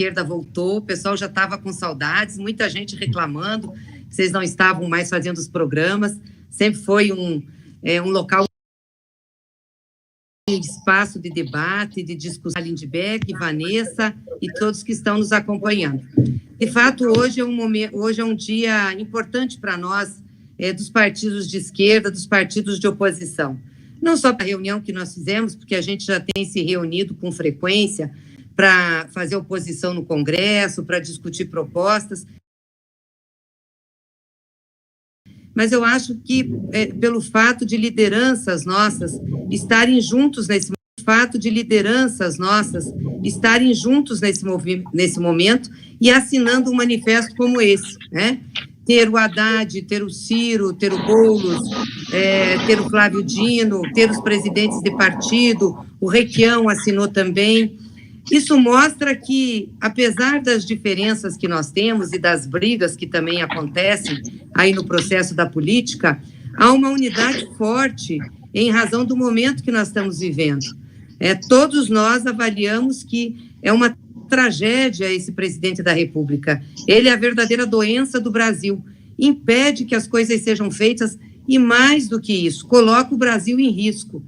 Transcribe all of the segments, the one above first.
esquerda voltou, o pessoal já estava com saudades, muita gente reclamando que vocês não estavam mais fazendo os programas, sempre foi um local, um espaço de debate, de discussão. Lindbergh, Vanessa e todos que estão nos acompanhando. De fato, hoje é um dia importante para nós, dos partidos de esquerda, dos partidos de oposição. Não só para a reunião que nós fizemos, porque a gente já tem se reunido com frequência para fazer oposição no Congresso, para discutir propostas, mas eu acho que pelo fato de lideranças nossas estarem juntos nesse momento e assinando um manifesto como esse, né? Ter o Haddad, ter o Ciro, ter o Boulos, ter o Flávio Dino, ter os presidentes de partido, o Requião assinou também. Isso mostra que, apesar das diferenças que nós temos e das brigas que também acontecem aí no processo da política, há uma unidade forte em razão do momento que nós estamos vivendo. Todos nós avaliamos que é uma tragédia esse presidente da República. Ele é a verdadeira doença do Brasil. Impede que as coisas sejam feitas e, mais do que isso, coloca o Brasil em risco.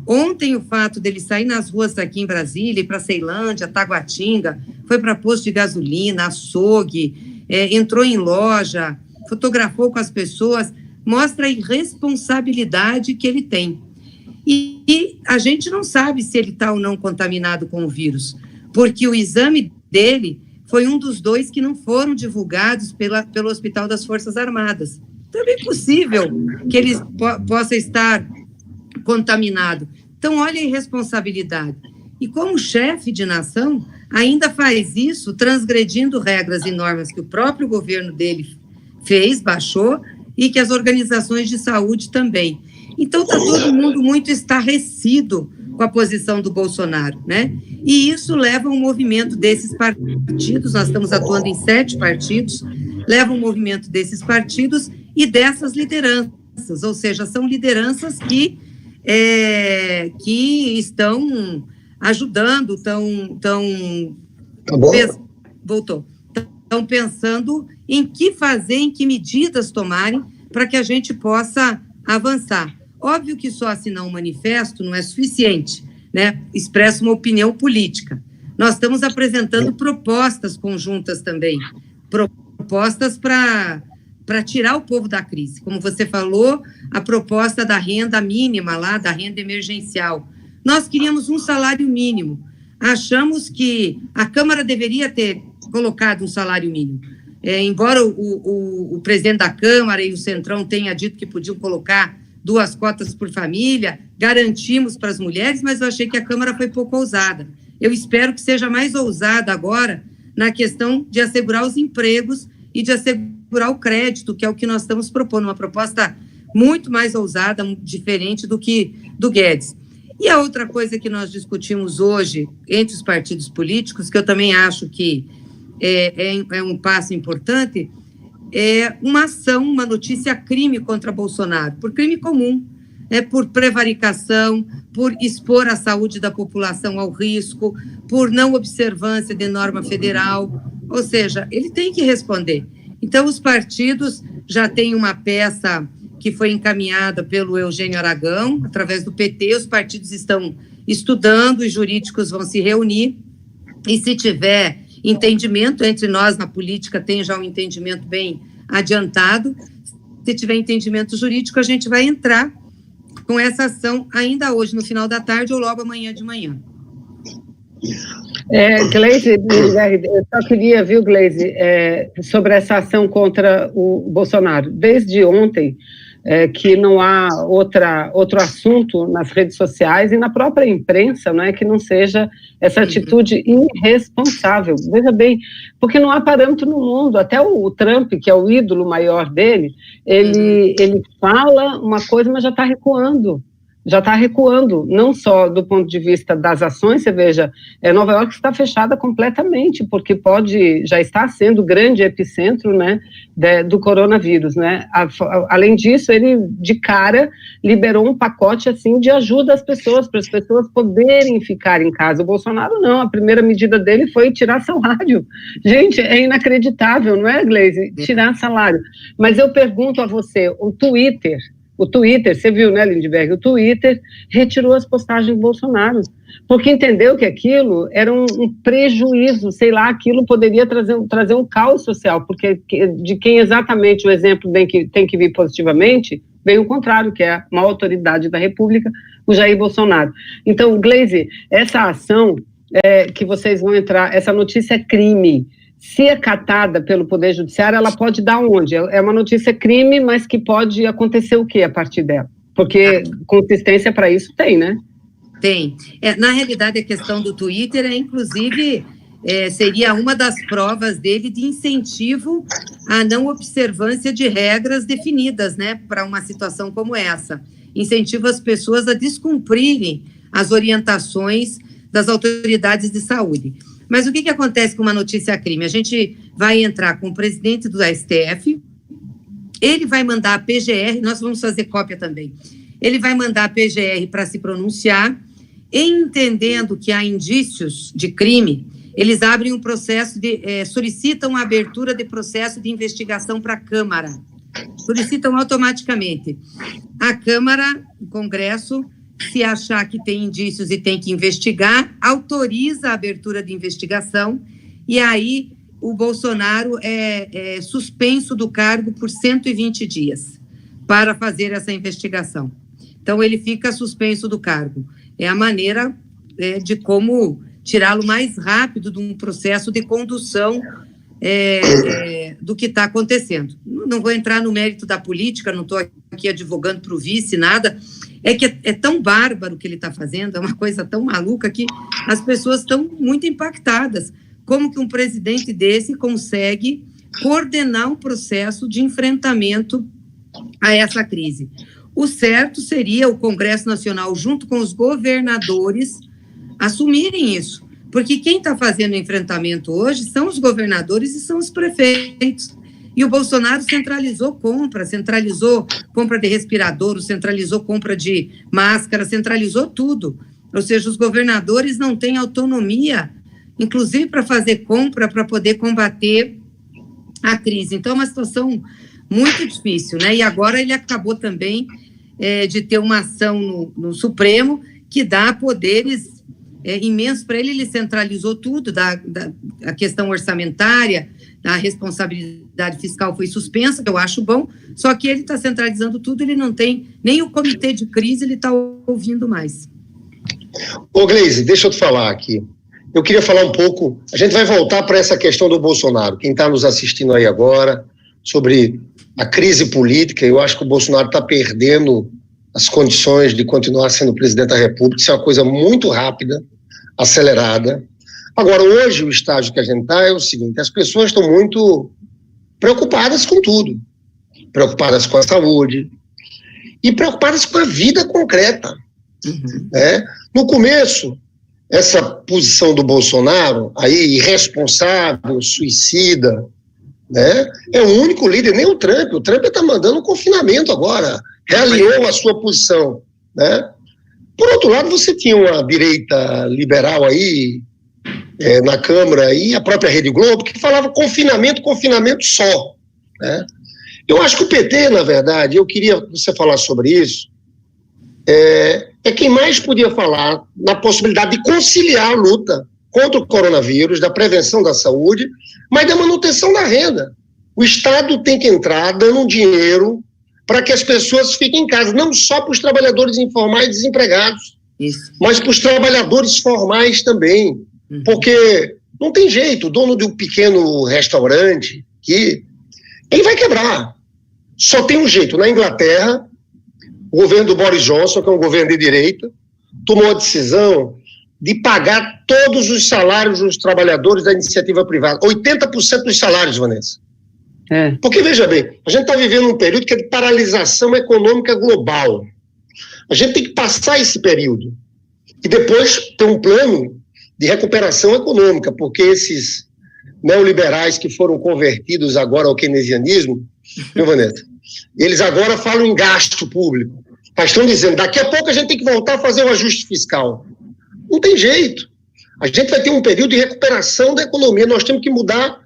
Ontem, o fato dele sair nas ruas aqui em Brasília, ir para Ceilândia, Taguatinga, foi para posto de gasolina, açougue, entrou em loja, fotografou com as pessoas, mostra a irresponsabilidade que ele tem. E a gente não sabe se ele está ou não contaminado com o vírus, porque o exame dele foi um dos 2 que não foram divulgados pelo Hospital das Forças Armadas. Também é possível que ele possa estar contaminado. Então, olha a irresponsabilidade. E como chefe de nação, ainda faz isso transgredindo regras e normas que o próprio governo dele fez, baixou, e que as organizações de saúde também. Então, está todo mundo muito estarrecido com a posição do Bolsonaro, né? E isso leva a um movimento desses partidos, nós estamos atuando em 7 partidos, leva um movimento desses partidos e dessas lideranças, ou seja, são lideranças que estão ajudando, estão pensando em que fazer, em que medidas tomarem para que a gente possa avançar. Óbvio que só assinar um manifesto não é suficiente, né? Expressa uma opinião política. Nós estamos apresentando propostas conjuntas também, propostas para tirar o povo da crise. Como você falou, a proposta da renda mínima lá, da renda emergencial. Nós queríamos um salário mínimo. Achamos que a Câmara deveria ter colocado um salário mínimo. Embora o presidente da Câmara e o Centrão tenham dito que podiam colocar 2 cotas por família, garantimos para as mulheres, mas eu achei que a Câmara foi pouco ousada. Eu espero que seja mais ousada agora na questão de assegurar os empregos e de assegurar o crédito, que é o que nós estamos propondo, uma proposta muito mais ousada, diferente do que do Guedes. E a outra coisa que nós discutimos hoje entre os partidos políticos, que eu também acho que é um passo importante, é uma ação, uma notícia crime contra Bolsonaro, por crime comum, por prevaricação, por expor a saúde da população ao risco, por não observância de norma federal, ou seja, ele tem que responder. Então, os partidos já têm uma peça que foi encaminhada pelo Eugênio Aragão, através do PT, os partidos estão estudando, os jurídicos vão se reunir, e se tiver entendimento, entre nós na política tem já um entendimento bem adiantado, se tiver entendimento jurídico, a gente vai entrar com essa ação ainda hoje, no final da tarde ou logo amanhã de manhã. Gleisi, eu só queria, viu, Gleisi, sobre essa ação contra o Bolsonaro. Desde ontem, que não há outro assunto nas redes sociais e na própria imprensa, não é, que não seja essa atitude irresponsável. Veja bem, porque não há parâmetro no mundo. Até o Trump, que é o ídolo maior dele, ele fala uma coisa, mas já está recuando. já está recuando, não só do ponto de vista das ações. Você veja, Nova York está fechada completamente, porque já está sendo o grande epicentro, né, do coronavírus, né? Além disso, ele, de cara, liberou um pacote, assim, de ajuda às pessoas, para as pessoas poderem ficar em casa. O Bolsonaro não, a primeira medida dele foi tirar salário. Gente, é inacreditável, não é, Gleisi? Tirar salário. Mas eu pergunto a você, o Twitter, você viu, né, Lindbergh? O Twitter retirou as postagens do Bolsonaro, porque entendeu que aquilo era um prejuízo, sei lá, aquilo poderia trazer um caos social, porque de quem exatamente o exemplo tem que vir positivamente, veio o contrário, que é uma autoridade da República, o Jair Bolsonaro. Então, Gleisi, essa ação que vocês vão entrar, essa notícia é crime. Se acatada pelo Poder Judiciário, ela pode dar onde? É uma notícia crime, mas que pode acontecer o quê a partir dela? Porque consistência para isso tem, né? Tem. Na realidade, a questão do Twitter inclusive, seria uma das provas dele de incentivo à não observância de regras definidas, né, para uma situação como essa. Incentiva as pessoas a descumprirem as orientações das autoridades de saúde. Mas o que acontece com uma notícia crime? A gente vai entrar com o presidente do STF, ele vai mandar a PGR, nós vamos fazer cópia também, ele vai mandar a PGR para se pronunciar, entendendo que há indícios de crime, eles abrem um processo solicitam a abertura de processo de investigação para a Câmara, solicitam automaticamente. A Câmara, o Congresso, se achar que tem indícios e tem que investigar, autoriza a abertura de investigação, e aí o Bolsonaro é suspenso do cargo por 120 dias para fazer essa investigação. Então, ele fica suspenso do cargo. É a maneira de como tirá-lo mais rápido de um processo de condução do que está acontecendo. Não vou entrar no mérito da política, não estou aqui advogando para o vice, nada. É que é tão bárbaro o que ele está fazendo, é uma coisa tão maluca que as pessoas estão muito impactadas. Como que um presidente desse consegue coordenar um processo de enfrentamento a essa crise? O certo seria o Congresso Nacional, junto com os governadores, assumirem isso. Porque quem está fazendo o enfrentamento hoje são os governadores e são os prefeitos. E o Bolsonaro centralizou compra de respirador, centralizou compra de máscara, centralizou tudo. Ou seja, os governadores não têm autonomia, inclusive para fazer compra, para poder combater a crise. Então, é uma situação muito difícil, né? E agora ele acabou também de ter uma ação no Supremo que dá poderes imensos para ele centralizou tudo, a questão orçamentária, a responsabilidade fiscal foi suspensa, que eu acho bom, só que ele está centralizando tudo, ele não tem, nem o comitê de crise ele está ouvindo mais. Ô Gleisi, deixa eu te falar aqui, eu queria falar um pouco, a gente vai voltar para essa questão do Bolsonaro, quem está nos assistindo aí agora, sobre a crise política, eu acho que o Bolsonaro está perdendo as condições de continuar sendo presidente da República, isso é uma coisa muito rápida, acelerada. Agora, hoje, o estágio que a gente está é o seguinte, as pessoas estão muito preocupadas com tudo, preocupadas com a saúde e preocupadas com a vida concreta. Né? No começo, essa posição do Bolsonaro, aí, irresponsável, suicida, né? É o único líder, nem o Trump está mandando um confinamento agora, realinhou a sua posição, né? Por outro lado, você tinha uma direita liberal aí, na Câmara, e a própria Rede Globo, que falava confinamento só, né? Eu acho que o PT, na verdade, eu queria que você falasse sobre isso, é quem mais podia falar na possibilidade de conciliar a luta contra o coronavírus, da prevenção da saúde, mas da manutenção da renda. O Estado tem que entrar dando dinheiro para que as pessoas fiquem em casa, não só para os trabalhadores informais e desempregados, mas para os trabalhadores formais também, porque não tem jeito, o dono de um pequeno restaurante, ele vai quebrar. Só tem um jeito, na Inglaterra, o governo do Boris Johnson, que é um governo de direita, tomou a decisão de pagar todos os salários dos trabalhadores da iniciativa privada, 80% dos salários, Vanessa. Porque, veja bem, a gente está vivendo um período que é de paralisação econômica global. A gente tem que passar esse período e depois ter um plano de recuperação econômica, porque esses neoliberais que foram convertidos agora ao keynesianismo, viu, Vanessa? Eles agora falam em gasto público. Mas estão dizendo, daqui a pouco a gente tem que voltar a fazer um ajuste fiscal. Não tem jeito. A gente vai ter um período de recuperação da economia. Nós temos que mudar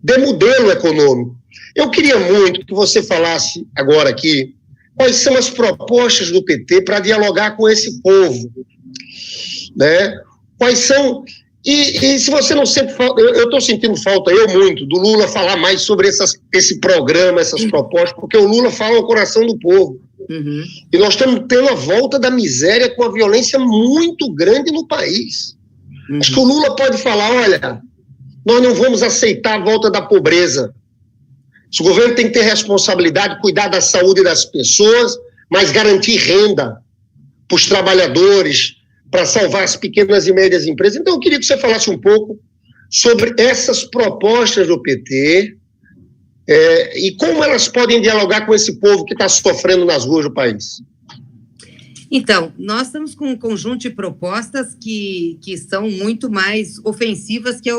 de modelo econômico. Eu queria muito que você falasse agora aqui quais são as propostas do PT para dialogar com esse povo, né? Quais são... E se você não sempre fala... Eu estou sentindo falta, muito, do Lula falar mais sobre esse programa, essas propostas, porque o Lula fala ao coração do povo. Uhum. E nós estamos tendo a volta da miséria com a violência muito grande no país. Uhum. Acho que o Lula pode falar, olha, nós não vamos aceitar a volta da pobreza. O governo tem que ter responsabilidade, cuidar da saúde das pessoas, mas garantir renda para os trabalhadores, para salvar as pequenas e médias empresas. Então, eu queria que você falasse um pouco sobre essas propostas do PT e como elas podem dialogar com esse povo que está sofrendo nas ruas do país. Então, nós estamos com um conjunto de propostas que são muito mais ofensivas que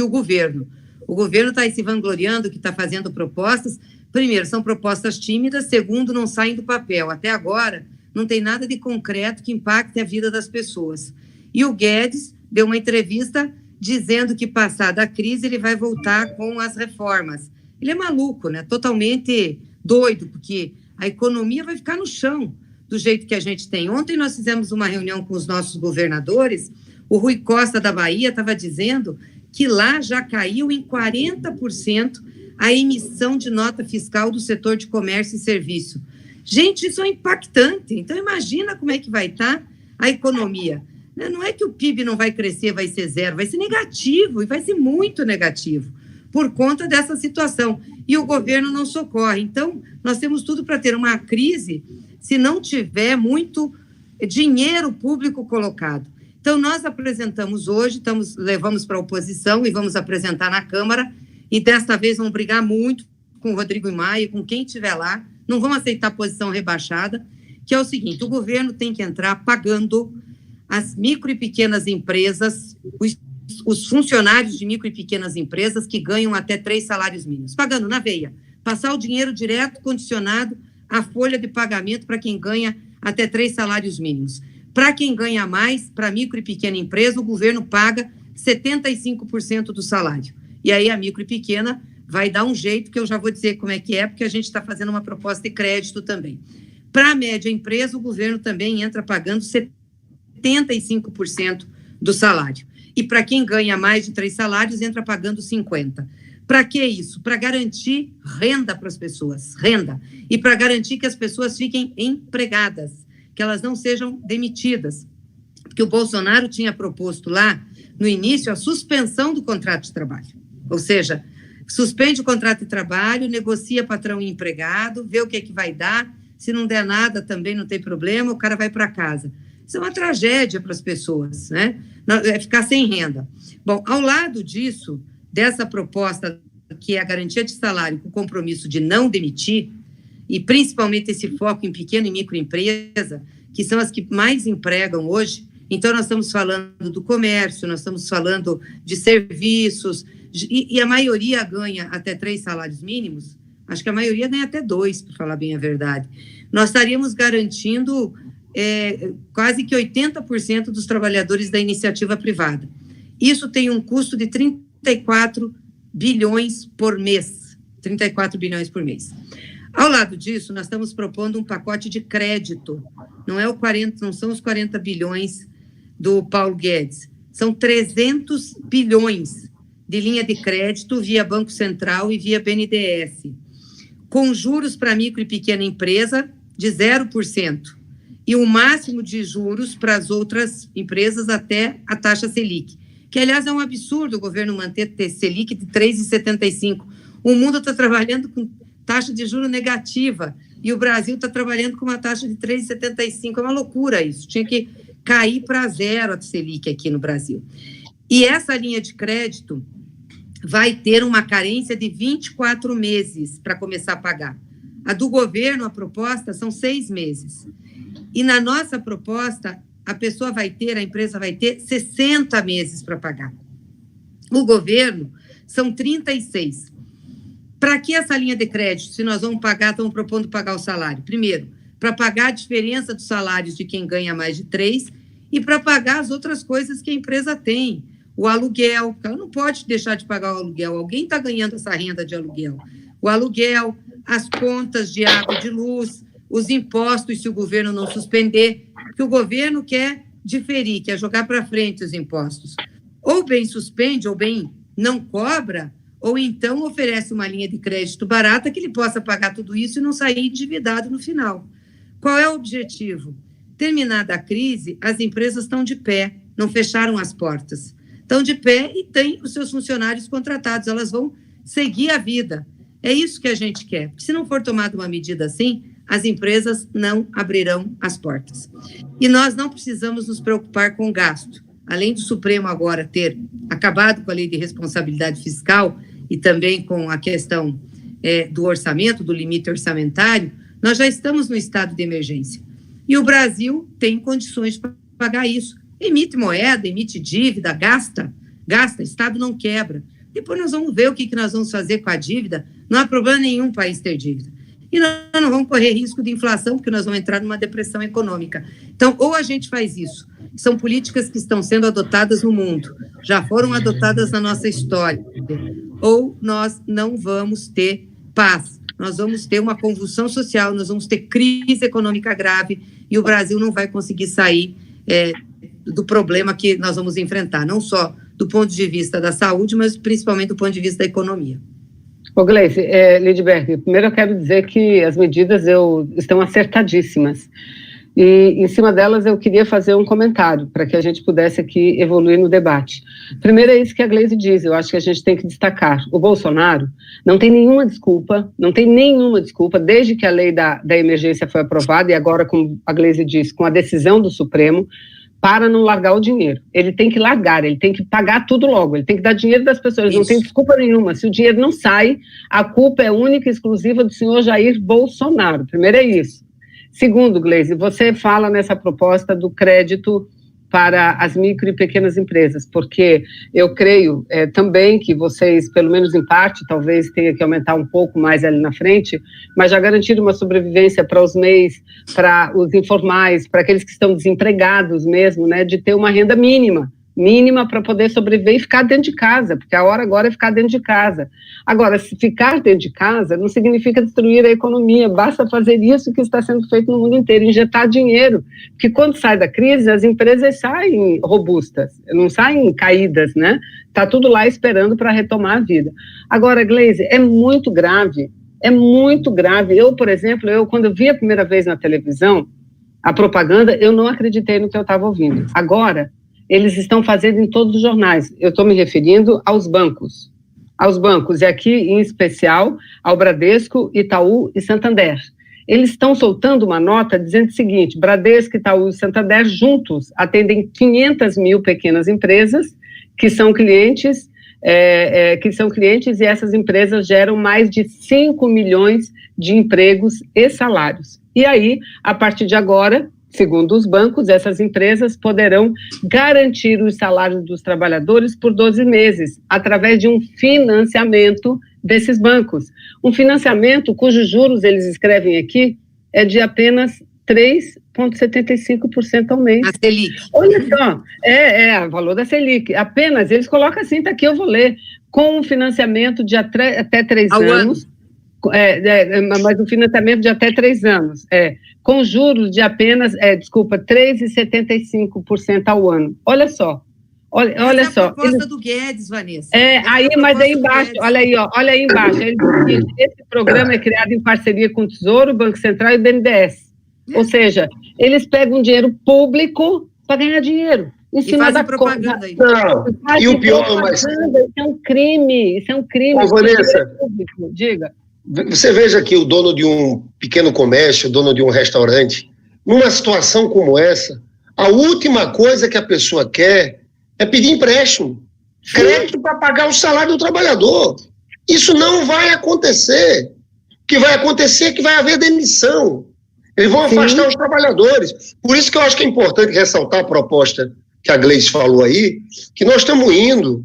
o governo. O governo está se vangloriando que está fazendo propostas. Primeiro, são propostas tímidas. Segundo, não saem do papel. Até agora, não tem nada de concreto que impacte a vida das pessoas. E o Guedes deu uma entrevista dizendo que, passada a crise, ele vai voltar com as reformas. Ele é maluco, né? Totalmente doido, porque a economia vai ficar no chão do jeito que a gente tem. Ontem nós fizemos uma reunião com os nossos governadores. O Rui Costa, da Bahia, estava dizendo que lá já caiu em 40% a emissão de nota fiscal do setor de comércio e serviço. Gente, isso é impactante. Então, imagina como é que vai estar a economia. Não é que o PIB não vai crescer, vai ser zero, vai ser negativo, e vai ser muito negativo, por conta dessa situação. E o governo não socorre. Então, nós temos tudo para ter uma crise se não tiver muito dinheiro público colocado. Então, nós apresentamos hoje, levamos para a oposição e vamos apresentar na Câmara, e desta vez vamos brigar muito com o Rodrigo Maia, com quem estiver lá, não vão aceitar posição rebaixada, que é o seguinte: o governo tem que entrar pagando as micro e pequenas empresas, os funcionários de micro e pequenas empresas que ganham até 3 salários mínimos, pagando na veia, passar o dinheiro direto condicionado à folha de pagamento para quem ganha até 3 salários mínimos. Para quem ganha mais, para micro e pequena empresa, o governo paga 75% do salário. E aí a micro e pequena vai dar um jeito, que eu já vou dizer como é que é, porque a gente está fazendo uma proposta de crédito também. Para a média empresa, o governo também entra pagando 75% do salário. E para quem ganha mais de 3 salários, entra pagando 50%. Para que isso? Para garantir renda para as pessoas, renda. E para garantir que as pessoas fiquem empregadas, que elas não sejam demitidas. Porque o Bolsonaro tinha proposto lá, no início, a suspensão do contrato de trabalho. Ou seja, suspende o contrato de trabalho, negocia patrão e empregado, vê o que é que vai dar. Se não der nada, também não tem problema, o cara vai para casa. Isso é uma tragédia para as pessoas, né? É ficar sem renda. Bom, ao lado disso, dessa proposta, que é a garantia de salário com compromisso de não demitir, e principalmente esse foco em pequena e microempresa, que são as que mais empregam hoje. Então, nós estamos falando do comércio, nós estamos falando de serviços, e a maioria ganha até 3 salários mínimos. Acho que a maioria ganha até 2, para falar bem a verdade. Nós estaríamos garantindo quase que 80% dos trabalhadores da iniciativa privada. Isso tem um custo de 34 bilhões por mês. 34 bilhões por mês. Ao lado disso, nós estamos propondo um pacote de crédito. Não são os 40 bilhões do Paulo Guedes. São 300 bilhões de linha de crédito via Banco Central e via BNDES, com juros para micro e pequena empresa de 0%, e o máximo de juros para as outras empresas até a taxa Selic, que, aliás, é um absurdo o governo manter Selic de 3,75%. O mundo está trabalhando com taxa de juros negativa e o Brasil está trabalhando com uma taxa de 3,75%. É uma loucura isso. Tinha que cair para 0 a Selic aqui no Brasil. E essa linha de crédito vai ter uma carência de 24 meses para começar a pagar. A do governo, a proposta, são 6 meses. E na nossa proposta, a empresa vai ter 60 meses para pagar. O governo são 36. Para que essa linha de crédito, se nós vamos pagar, estamos propondo pagar o salário? Primeiro, para pagar a diferença dos salários de quem ganha mais de 3 e para pagar as outras coisas que a empresa tem. O aluguel, ela não pode deixar de pagar o aluguel, alguém está ganhando essa renda de aluguel. O aluguel, as contas de água e de luz, os impostos, se o governo não suspender, que o governo quer diferir, quer jogar para frente os impostos. Ou bem suspende, ou bem não cobra, ou então oferece uma linha de crédito barata que ele possa pagar tudo isso e não sair endividado no final. Qual é o objetivo? Terminada a crise, as empresas estão de pé, não fecharam as portas. Estão de pé e têm os seus funcionários contratados, elas vão seguir a vida. É isso que a gente quer. Porque se não for tomada uma medida assim, as empresas não abrirão as portas. E nós não precisamos nos preocupar com gasto. Além do Supremo agora ter acabado com a lei de responsabilidade fiscal e também com a questão do orçamento, do limite orçamentário, nós já estamos no estado de emergência. E o Brasil tem condições para pagar isso. Emite moeda, emite dívida, gasta, o Estado não quebra. Depois nós vamos ver o que nós vamos fazer com a dívida. Não há problema nenhum o país ter dívida. E nós não vamos correr risco de inflação, porque nós vamos entrar numa depressão econômica. Então, ou a gente faz isso. São políticas que estão sendo adotadas no mundo, já foram adotadas na nossa história. Ou nós não vamos ter paz. Nós vamos ter uma convulsão social, nós vamos ter crise econômica grave e o Brasil não vai conseguir sair do problema que nós vamos enfrentar, não só do ponto de vista da saúde, mas principalmente do ponto de vista da economia. Ô Gleice, Lindbergh, primeiro eu quero dizer que as medidas estão acertadíssimas. E, em cima delas, eu queria fazer um comentário para que a gente pudesse aqui evoluir no debate. Primeiro é isso que a Gleice diz, eu acho que a gente tem que destacar. O Bolsonaro não tem nenhuma desculpa, desde que a lei da emergência foi aprovada, e agora, como a Gleice diz, com a decisão do Supremo, para não largar o dinheiro. Ele tem que largar, ele tem que pagar tudo logo, ele tem que dar dinheiro das pessoas, isso. Não tem desculpa nenhuma. Se o dinheiro não sai, a culpa é única e exclusiva do senhor Jair Bolsonaro. Primeiro é isso. Segundo, Gleice, você fala nessa proposta do crédito para as micro e pequenas empresas, porque eu creio também que vocês, pelo menos em parte, talvez tenha que aumentar um pouco mais ali na frente, mas já garantiram uma sobrevivência para os MEIs, para os informais, para aqueles que estão desempregados mesmo, né, de ter uma renda mínima para poder sobreviver e ficar dentro de casa, porque a hora agora é ficar dentro de casa. Agora, se ficar dentro de casa não significa destruir a economia, basta fazer isso que está sendo feito no mundo inteiro, injetar dinheiro, porque quando sai da crise, as empresas saem robustas, não saem caídas, né? Está tudo lá esperando para retomar a vida. Agora, Gleice, é muito grave. Eu, por exemplo, quando eu vi a primeira vez na televisão a propaganda, eu não acreditei no que eu estava ouvindo. Agora, eles estão fazendo em todos os jornais. Eu estou me referindo aos bancos, e aqui, em especial, ao Bradesco, Itaú e Santander. Eles estão soltando uma nota dizendo o seguinte: Bradesco, Itaú e Santander juntos atendem 500 mil pequenas empresas que são clientes, e essas empresas geram mais de 5 milhões de empregos e salários. E aí, a partir de agora, segundo os bancos, essas empresas poderão garantir os salários dos trabalhadores por 12 meses, através de um financiamento desses bancos. Um financiamento cujos juros, eles escrevem aqui, é de apenas 3,75% ao mês. A Selic. Olha só, o valor da Selic. Apenas, eles colocam assim, tá aqui, eu vou ler, com um financiamento de até 3 anos. Mas um financiamento de até 3 anos, com juros de apenas, 3,75% ao ano. Olha só, olha só. A proposta do Guedes, Vanessa. Mas aí embaixo, olha aí embaixo, esse programa é criado em parceria com o Tesouro, o Banco Central e o BNDES. Ou seja, eles pegam dinheiro público para ganhar dinheiro. Em cima da propaganda aí. E o pior, mas... Isso é um crime, Ô, Vanessa, público. Diga. Você veja que o dono de um pequeno comércio, o dono de um restaurante, numa situação como essa, a última coisa que a pessoa quer é pedir empréstimo, crédito para pagar o salário do trabalhador. Isso não vai acontecer. O que vai acontecer é que vai haver demissão. Eles vão afastar os trabalhadores. Por isso que eu acho que é importante ressaltar a proposta que a Gleice falou aí, que nós estamos indo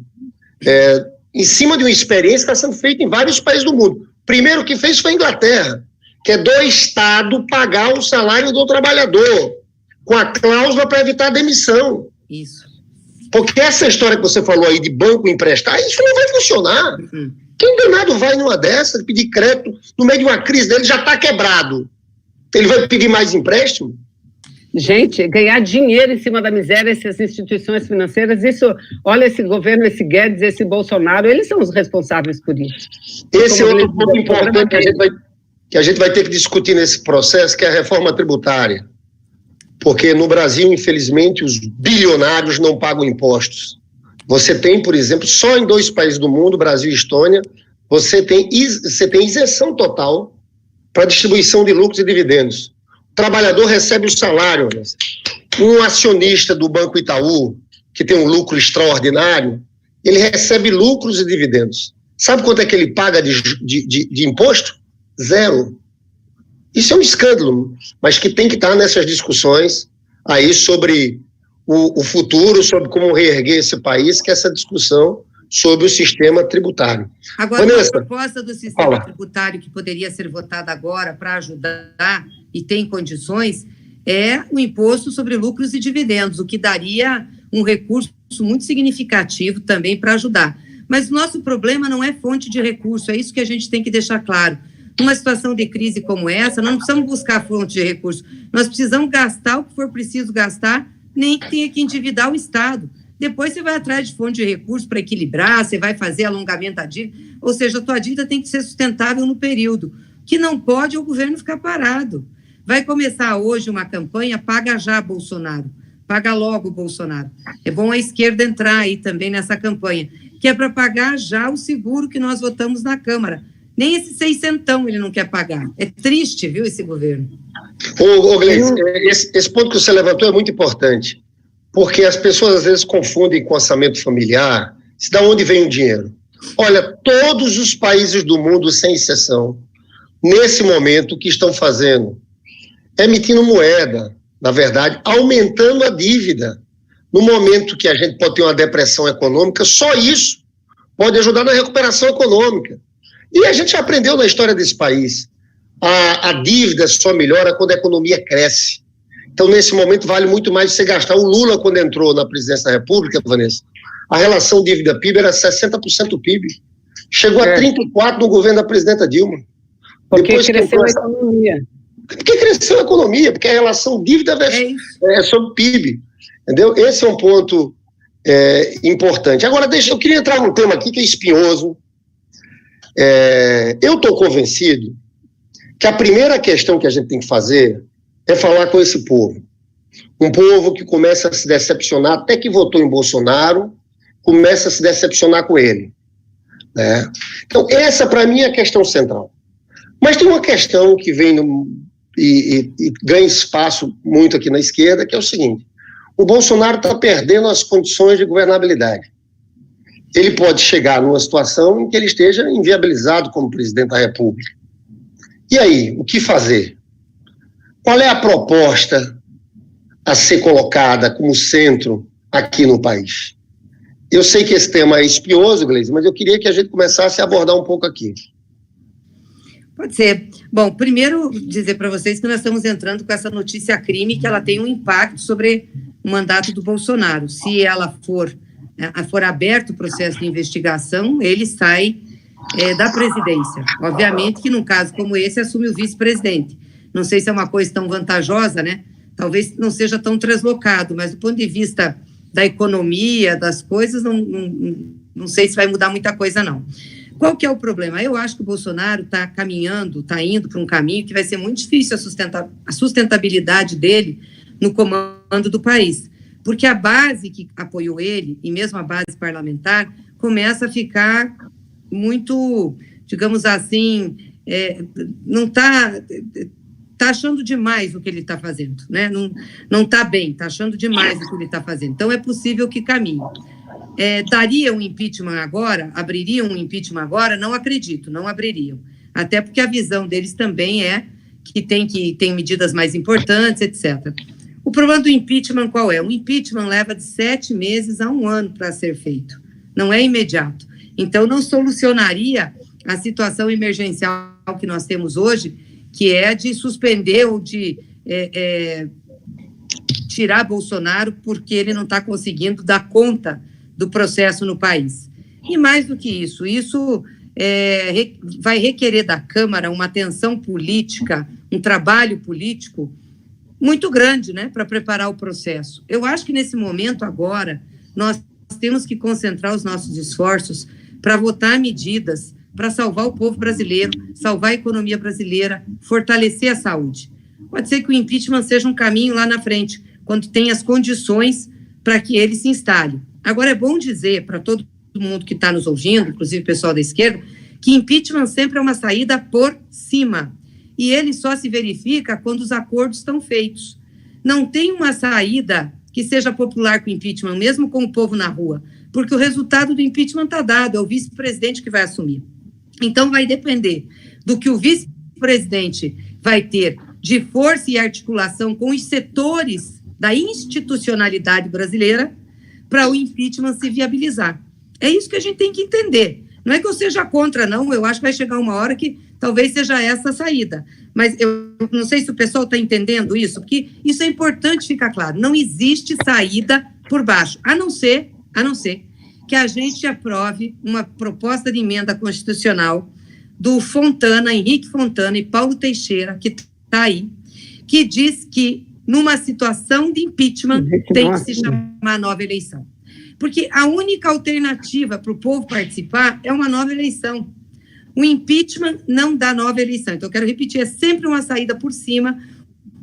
em cima de uma experiência que está sendo feita em vários países do mundo. Primeiro que fez foi a Inglaterra, que é do Estado pagar o salário do trabalhador, com a cláusula para evitar a demissão. Isso. Porque essa história que você falou aí de banco emprestar, isso não vai funcionar. Quem danado vai numa dessa, de pedir crédito, no meio de uma crise dele, já está quebrado. Ele vai pedir mais empréstimo? Gente, ganhar dinheiro em cima da miséria, essas instituições financeiras, isso, olha, esse governo, esse Guedes, esse Bolsonaro, eles são os responsáveis por isso. Esse é outro ponto importante que a gente vai ter que discutir nesse processo, que é a reforma tributária. Porque no Brasil, infelizmente, os bilionários não pagam impostos. Você tem, por exemplo, só em 2 países do mundo, Brasil e Estônia, você tem isenção total para distribuição de lucros e dividendos. O trabalhador recebe o salário. Um acionista do Banco Itaú, que tem um lucro extraordinário, ele recebe lucros e dividendos. Sabe quanto é que ele paga de imposto? 0. Isso é um escândalo, mas que tem que estar nessas discussões aí sobre o futuro, sobre como reerguer esse país, que é essa discussão sobre o sistema tributário. Agora, Vanessa, a proposta do sistema tributário que poderia ser votada agora para ajudar e tem condições é o imposto sobre lucros e dividendos, o que daria um recurso muito significativo também para ajudar. Mas o nosso problema não é fonte de recurso, é isso que a gente tem que deixar claro. Numa situação de crise como essa, nós não precisamos buscar fonte de recurso, nós precisamos gastar o que for preciso gastar, nem que tenha que endividar o Estado. Depois você vai atrás de fonte de recurso para equilibrar, você vai fazer alongamento da dívida, ou seja, a tua dívida tem que ser sustentável no período. O que não pode é o governo ficar parado. Vai começar hoje uma campanha, paga já Bolsonaro, paga logo Bolsonaro. É bom a esquerda entrar aí também nessa campanha, que é para pagar já o seguro que nós votamos na Câmara. Nem esse 600 ele não quer pagar. É triste, viu, esse governo. Gleice, esse ponto que você levantou é muito importante, porque as pessoas às vezes confundem com orçamento familiar, de onde vem o dinheiro. Olha, todos os países do mundo, sem exceção, nesse momento, o que estão fazendo? Emitindo moeda, na verdade, aumentando a dívida. No momento que a gente pode ter uma depressão econômica, só isso pode ajudar na recuperação econômica. E a gente aprendeu na história desse país, a dívida só melhora quando a economia cresce. Então, nesse momento, vale muito mais você gastar. O Lula, quando entrou na presidência da República, Vanessa, a relação dívida-PIB era 60% do PIB. Chegou a 34% no governo da presidenta Dilma. Porque cresceu a economia. Porque cresceu a economia, porque a relação dívida é sobre PIB. Entendeu? Esse é um ponto importante. Agora, eu queria entrar num tema aqui que é espinhoso. Eu estou convencido que a primeira questão que a gente tem que fazer é falar com esse povo. Um povo que começa a se decepcionar, até que votou em Bolsonaro, começa a se decepcionar com ele. Né? Então, essa para mim é a questão central. Mas tem uma questão que vem e ganha espaço muito aqui na esquerda, que é o seguinte: o Bolsonaro está perdendo as condições de governabilidade. Ele pode chegar numa situação em que ele esteja inviabilizado como presidente da República. E aí, o que fazer? Qual é a proposta a ser colocada como centro aqui no país? Eu sei que esse tema é espinhoso, Gleice, mas eu queria que a gente começasse a abordar um pouco aqui. Pode ser. Bom, primeiro dizer para vocês que nós estamos entrando com essa notícia crime, que ela tem um impacto sobre o mandato do Bolsonaro. Se ela for aberto o processo de investigação, ele sai da presidência. Obviamente que num caso como esse assume o vice-presidente. Não sei se é uma coisa tão vantajosa, né? Talvez não seja tão translocado, mas do ponto de vista da economia, das coisas, não sei se vai mudar muita coisa, não. Qual que é o problema? Eu acho que o Bolsonaro está caminhando, está indo para um caminho que vai ser muito difícil a sustentabilidade dele no comando do país. Porque a base que apoiou ele, e mesmo a base parlamentar, começa a ficar muito, digamos assim, não está achando demais o que ele está fazendo, né? Não está bem, está achando demais o que ele está fazendo. Então, é possível que caminhe. Daria um impeachment agora? Abririam um impeachment agora? Não acredito, não abririam. Até porque a visão deles também é que tem medidas mais importantes, etc. O problema do impeachment qual é? O impeachment leva de 7 meses a 1 ano para ser feito, não é imediato. Então, não solucionaria a situação emergencial que nós temos hoje, que é de suspender ou de tirar Bolsonaro porque ele não está conseguindo dar conta do processo no país. E mais do que isso, vai requerer da Câmara uma atenção política, um trabalho político muito grande, né, para preparar o processo. Eu acho que nesse momento agora, nós temos que concentrar os nossos esforços para votar medidas para salvar o povo brasileiro, salvar a economia brasileira, fortalecer a saúde. Pode ser que o impeachment seja um caminho lá na frente, quando tem as condições para que ele se instale. Agora, é bom dizer para todo mundo que está nos ouvindo, inclusive o pessoal da esquerda, que impeachment sempre é uma saída por cima, e ele só se verifica quando os acordos estão feitos. Não tem uma saída que seja popular com o impeachment, mesmo com o povo na rua, porque o resultado do impeachment está dado, é o vice-presidente que vai assumir. Então, vai depender do que o vice-presidente vai ter de força e articulação com os setores da institucionalidade brasileira para o impeachment se viabilizar. É isso que a gente tem que entender. Não é que eu seja contra, não, eu acho que vai chegar uma hora que talvez seja essa a saída. Mas eu não sei se o pessoal está entendendo isso, porque isso é importante ficar claro. Não existe saída por baixo, a não ser que a gente aprove uma proposta de emenda constitucional do Henrique Fontana e Paulo Teixeira, que está aí, que diz que numa situação de impeachment tem que se chamar nova eleição. Porque a única alternativa para o povo participar é uma nova eleição. O impeachment não dá nova eleição. Então, eu quero repetir, é sempre uma saída por cima,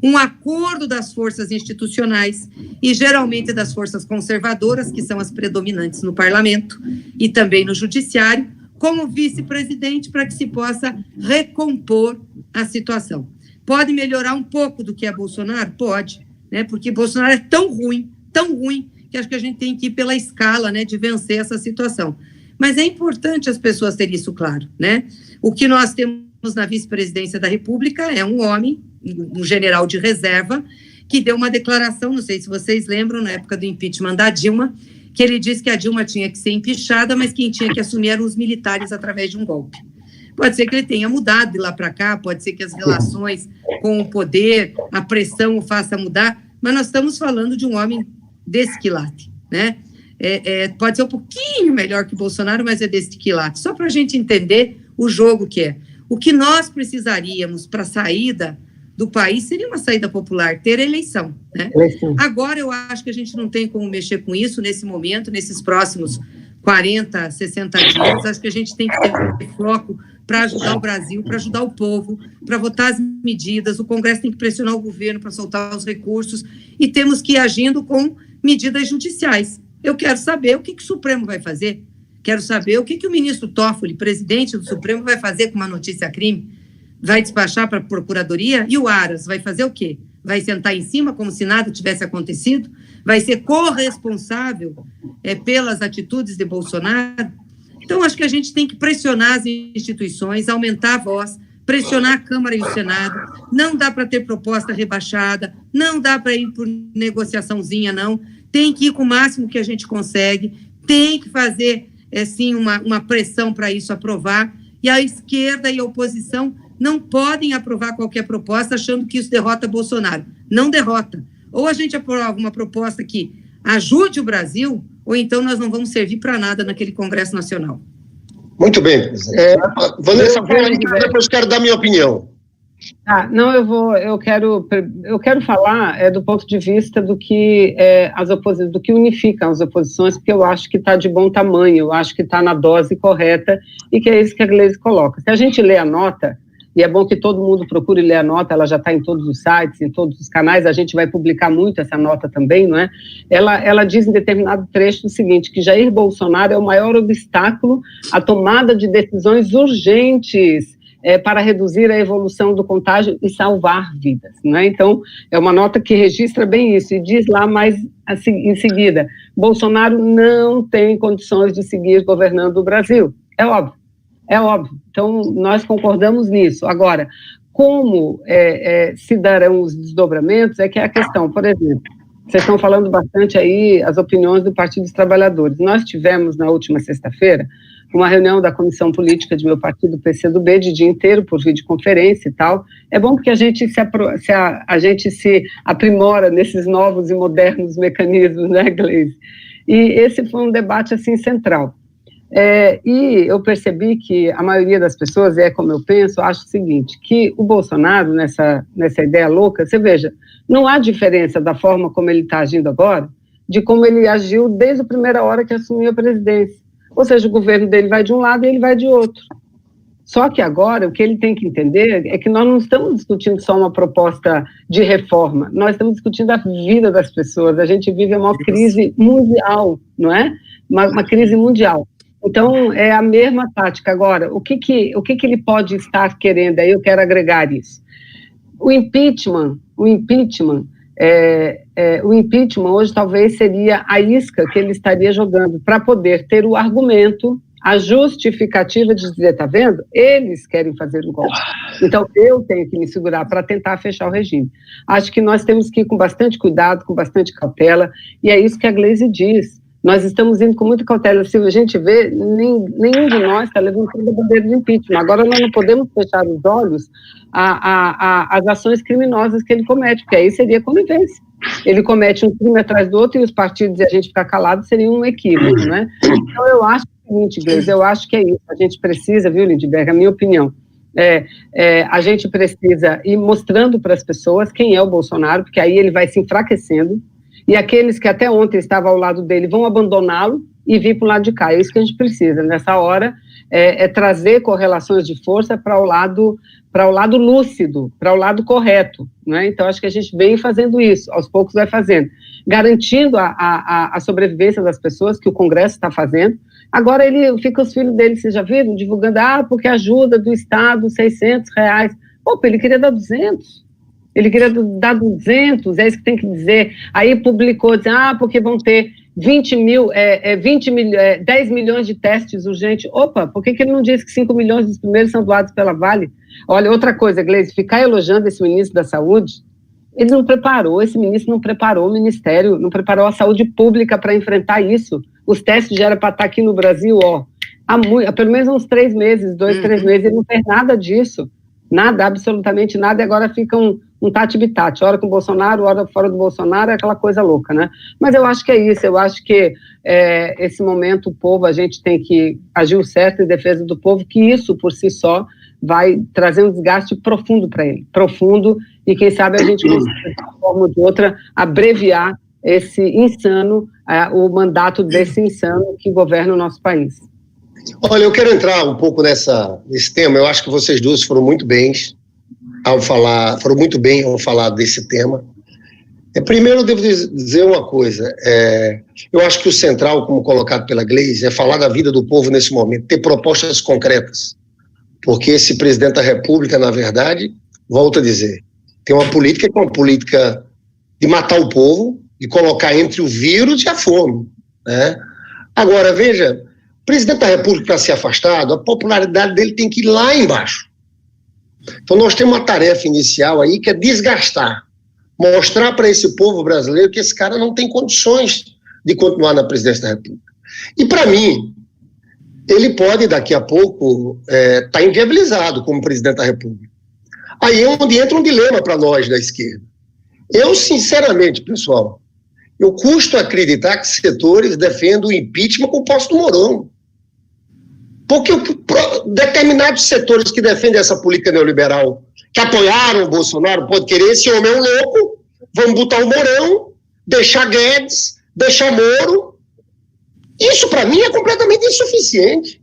um acordo das forças institucionais e, geralmente, das forças conservadoras, que são as predominantes no parlamento e também no judiciário, como vice-presidente, para que se possa recompor a situação. Pode melhorar um pouco do que é Bolsonaro? Pode, né? Porque Bolsonaro é tão ruim, que acho que a gente tem que ir pela escala, né, de vencer essa situação. Mas é importante as pessoas terem isso claro, né? O que nós temos na vice-presidência da República é um homem, um general de reserva, que deu uma declaração, não sei se vocês lembram, na época do impeachment da Dilma, que ele disse que a Dilma tinha que ser empichada, mas quem tinha que assumir eram os militares através de um golpe. Pode ser que ele tenha mudado de lá para cá, pode ser que as relações com o poder, a pressão o faça mudar, mas nós estamos falando de um homem desse quilate, né? Pode ser um pouquinho melhor que o Bolsonaro, mas é desse quilate, só para a gente entender o jogo que é. O que nós precisaríamos para a saída do país seria uma saída popular, ter eleição, né? Agora eu acho que a gente não tem como mexer com isso nesse momento, nesses próximos 40, 60 dias, acho que a gente tem que ter foco para ajudar o Brasil, para ajudar o povo, para votar as medidas, o Congresso tem que pressionar o governo para soltar os recursos e temos que ir agindo com medidas judiciais. Eu quero saber o que o Supremo vai fazer, quero saber o que o ministro Toffoli, presidente do Supremo, vai fazer com uma notícia crime, vai despachar para a Procuradoria e o Aras vai fazer o quê? Vai sentar em cima como se nada tivesse acontecido? Vai ser corresponsável pelas atitudes de Bolsonaro? Então, acho que a gente tem que pressionar as instituições, aumentar a voz, pressionar a Câmara e o Senado. Não dá para ter proposta rebaixada, não dá para ir por negociaçãozinha, não. Tem que ir com o máximo que a gente consegue, tem que fazer, sim, uma pressão para isso aprovar. E a esquerda e a oposição não podem aprovar qualquer proposta achando que isso derrota Bolsonaro. Não derrota. Ou a gente aprova uma proposta que ajude o Brasil, ou então nós não vamos servir para nada naquele Congresso Nacional. Muito bem. Vanessa, depois quero dar minha opinião. Não, eu quero falar do ponto de vista do que do que unifica as oposições, porque eu acho que está de bom tamanho, eu acho que está na dose correta e que é isso que a Gleisi coloca. Se a gente lê a nota, e é bom que todo mundo procure ler a nota, ela já está em todos os sites, em todos os canais, a gente vai publicar muito essa nota também, não é? Ela diz em determinado trecho o seguinte, que Jair Bolsonaro é o maior obstáculo à tomada de decisões urgentes para reduzir a evolução do contágio e salvar vidas, não é? Então, é uma nota que registra bem isso, e diz lá mais assim, em seguida, Bolsonaro não tem condições de seguir governando o Brasil. É óbvio. Então, nós concordamos nisso. Agora, como se darão os desdobramentos é que é a questão. Por exemplo, vocês estão falando bastante aí as opiniões do Partido dos Trabalhadores. Nós tivemos, na última sexta-feira, uma reunião da comissão política de meu partido, PCdoB, de dia inteiro, por videoconferência e tal. É bom porque a gente se aprimora nesses novos e modernos mecanismos, né, Gleisi? E esse foi um debate, assim, central. E eu percebi que a maioria das pessoas, como eu penso, acha o seguinte, que o Bolsonaro, nessa ideia louca, você veja, não há diferença da forma como ele está agindo agora, de como ele agiu desde a primeira hora que assumiu a presidência. Ou seja, o governo dele vai de um lado e ele vai de outro. Só que agora, o que ele tem que entender é que nós não estamos discutindo só uma proposta de reforma, nós estamos discutindo a vida das pessoas. A gente vive uma crise mundial, não é? Uma crise mundial. Então, é a mesma tática. Agora, o que ele pode estar querendo? Aí eu quero agregar isso. O impeachment hoje talvez seria a isca que ele estaria jogando para poder ter o argumento, a justificativa de dizer, tá vendo? Eles querem fazer um golpe. Então, eu tenho que me segurar para tentar fechar o regime. Acho que nós temos que ir com bastante cuidado, com bastante cautela, e é isso que a Gleisi diz. Nós estamos indo com muita cautela. Se a gente vê, nenhum de nós está levantando a bandeira de impeachment. Agora, nós não podemos fechar os olhos às ações criminosas que ele comete, porque aí seria conivência. Ele comete um crime atrás do outro e os partidos e a gente ficar calado seria um equívoco, né? Então, eu acho o seguinte, Gleisi, eu acho que é isso. A gente precisa, viu, Lindbergh, a minha opinião, a gente precisa ir mostrando para as pessoas quem é o Bolsonaro, porque aí ele vai se enfraquecendo, e aqueles que até ontem estavam ao lado dele vão abandoná-lo e vir para o lado de cá. É isso que a gente precisa, nessa hora, trazer correlações de força para o lado lúcido, para o lado correto, né? Então, acho que a gente vem fazendo isso, aos poucos vai fazendo, garantindo a sobrevivência das pessoas, que o Congresso está fazendo. Agora, fica os filhos dele, vocês já viram, divulgando, porque ajuda do Estado, R$600. Opa, ele queria dar 200. Ele queria dar 200, é isso que tem que dizer. Aí publicou, dizendo, porque vão ter 10 milhões de testes urgentes. Opa, por que ele não disse que 5 milhões dos primeiros são doados pela Vale? Olha, outra coisa, Gleisi, ficar elogiando esse ministro da Saúde, esse ministro não preparou o Ministério, não preparou a saúde pública para enfrentar isso. Os testes já eram para estar aqui no Brasil, há pelo menos uns 3 meses, 3 meses, ele não fez nada disso. Nada, absolutamente nada, e agora fica um tati-bitati, hora com o Bolsonaro, hora fora do Bolsonaro, é aquela coisa louca, né? Mas eu acho que é isso, eu acho que esse momento o povo, a gente tem que agir o certo em defesa do povo, que isso por si só vai trazer um desgaste profundo para ele, profundo, e quem sabe a gente consegue, de uma forma ou de outra, abreviar esse insano, o mandato desse insano que governa o nosso país. Olha, eu quero entrar um pouco nesse tema. Eu acho que vocês duas foram muito bem ao falar desse tema. Primeiro, eu devo dizer uma coisa. Eu acho que o central, como colocado pela Gleisi, é falar da vida do povo nesse momento, ter propostas concretas. Porque esse presidente da República, na verdade, volto a dizer, tem uma política que é uma política de matar o povo, de colocar entre o vírus e a fome, né? Agora, veja, o presidente da República, para ser afastado, a popularidade dele tem que ir lá embaixo. Então, nós temos uma tarefa inicial aí que é desgastar, mostrar para esse povo brasileiro que esse cara não tem condições de continuar na presidência da República. E, para mim, ele pode, daqui a pouco, estar inviabilizado como presidente da República. Aí é onde entra um dilema para nós da esquerda. Eu, sinceramente, pessoal, eu custo acreditar que setores defendem o impeachment com o posse do Mourão. Porque determinados setores que defendem essa política neoliberal, que apoiaram o Bolsonaro, pode querer, esse homem é um louco, vamos botar o Mourão, deixar Guedes, deixar Moro. Isso, para mim, é completamente insuficiente.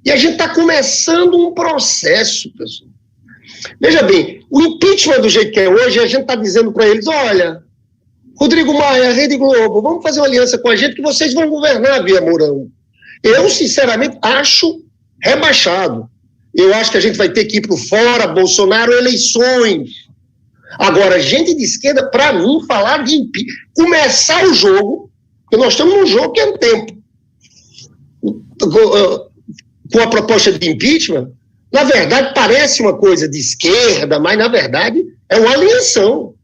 E a gente está começando um processo, pessoal. Veja bem, o impeachment do jeito que é hoje, a gente está dizendo para eles, olha, Rodrigo Maia, Rede Globo, vamos fazer uma aliança com a gente que vocês vão governar via Mourão. Eu, sinceramente, acho rebaixado. Eu acho que a gente vai ter que ir para o fora, Bolsonaro, eleições. Agora, gente de esquerda, para mim, falar de impeachment, começar o jogo, porque nós estamos num jogo que é no tempo, com a proposta de impeachment, Na verdade, parece uma coisa de esquerda, mas, na verdade, é uma alianção,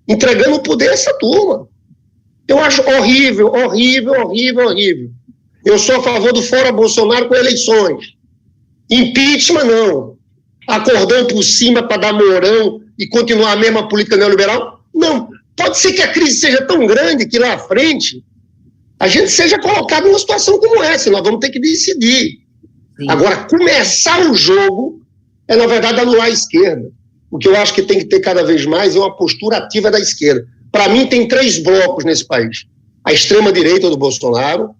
entregando o poder a essa turma. Eu acho horrível, horrível, horrível, horrível. Eu sou a favor do fora Bolsonaro com eleições. Impeachment, não. Acordão por cima para dar morão e continuar a mesma política neoliberal? Não. Pode ser que a crise seja tão grande que lá à frente a gente seja colocado numa situação como essa. Nós vamos ter que decidir. Sim. Agora, começar o jogo é, na verdade, anular a esquerda. O que eu acho que tem que ter cada vez mais é uma postura ativa da esquerda. Para mim, tem 3 blocos nesse país. A extrema-direita do Bolsonaro,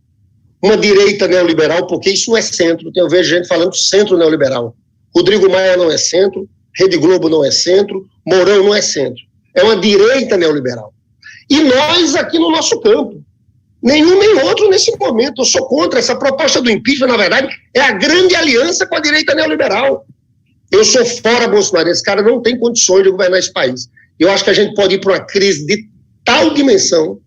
uma direita neoliberal, porque isso não é centro. Eu vejo gente falando centro neoliberal. Rodrigo Maia não é centro, Rede Globo não é centro, Mourão não é centro. É uma direita neoliberal. E nós aqui no nosso campo. Nenhum nem outro nesse momento. Eu sou contra essa proposta do impeachment, na verdade, é a grande aliança com a direita neoliberal. Eu sou fora Bolsonaro. Esse cara não tem condições de governar esse país. Eu acho que a gente pode ir para uma crise de tal dimensão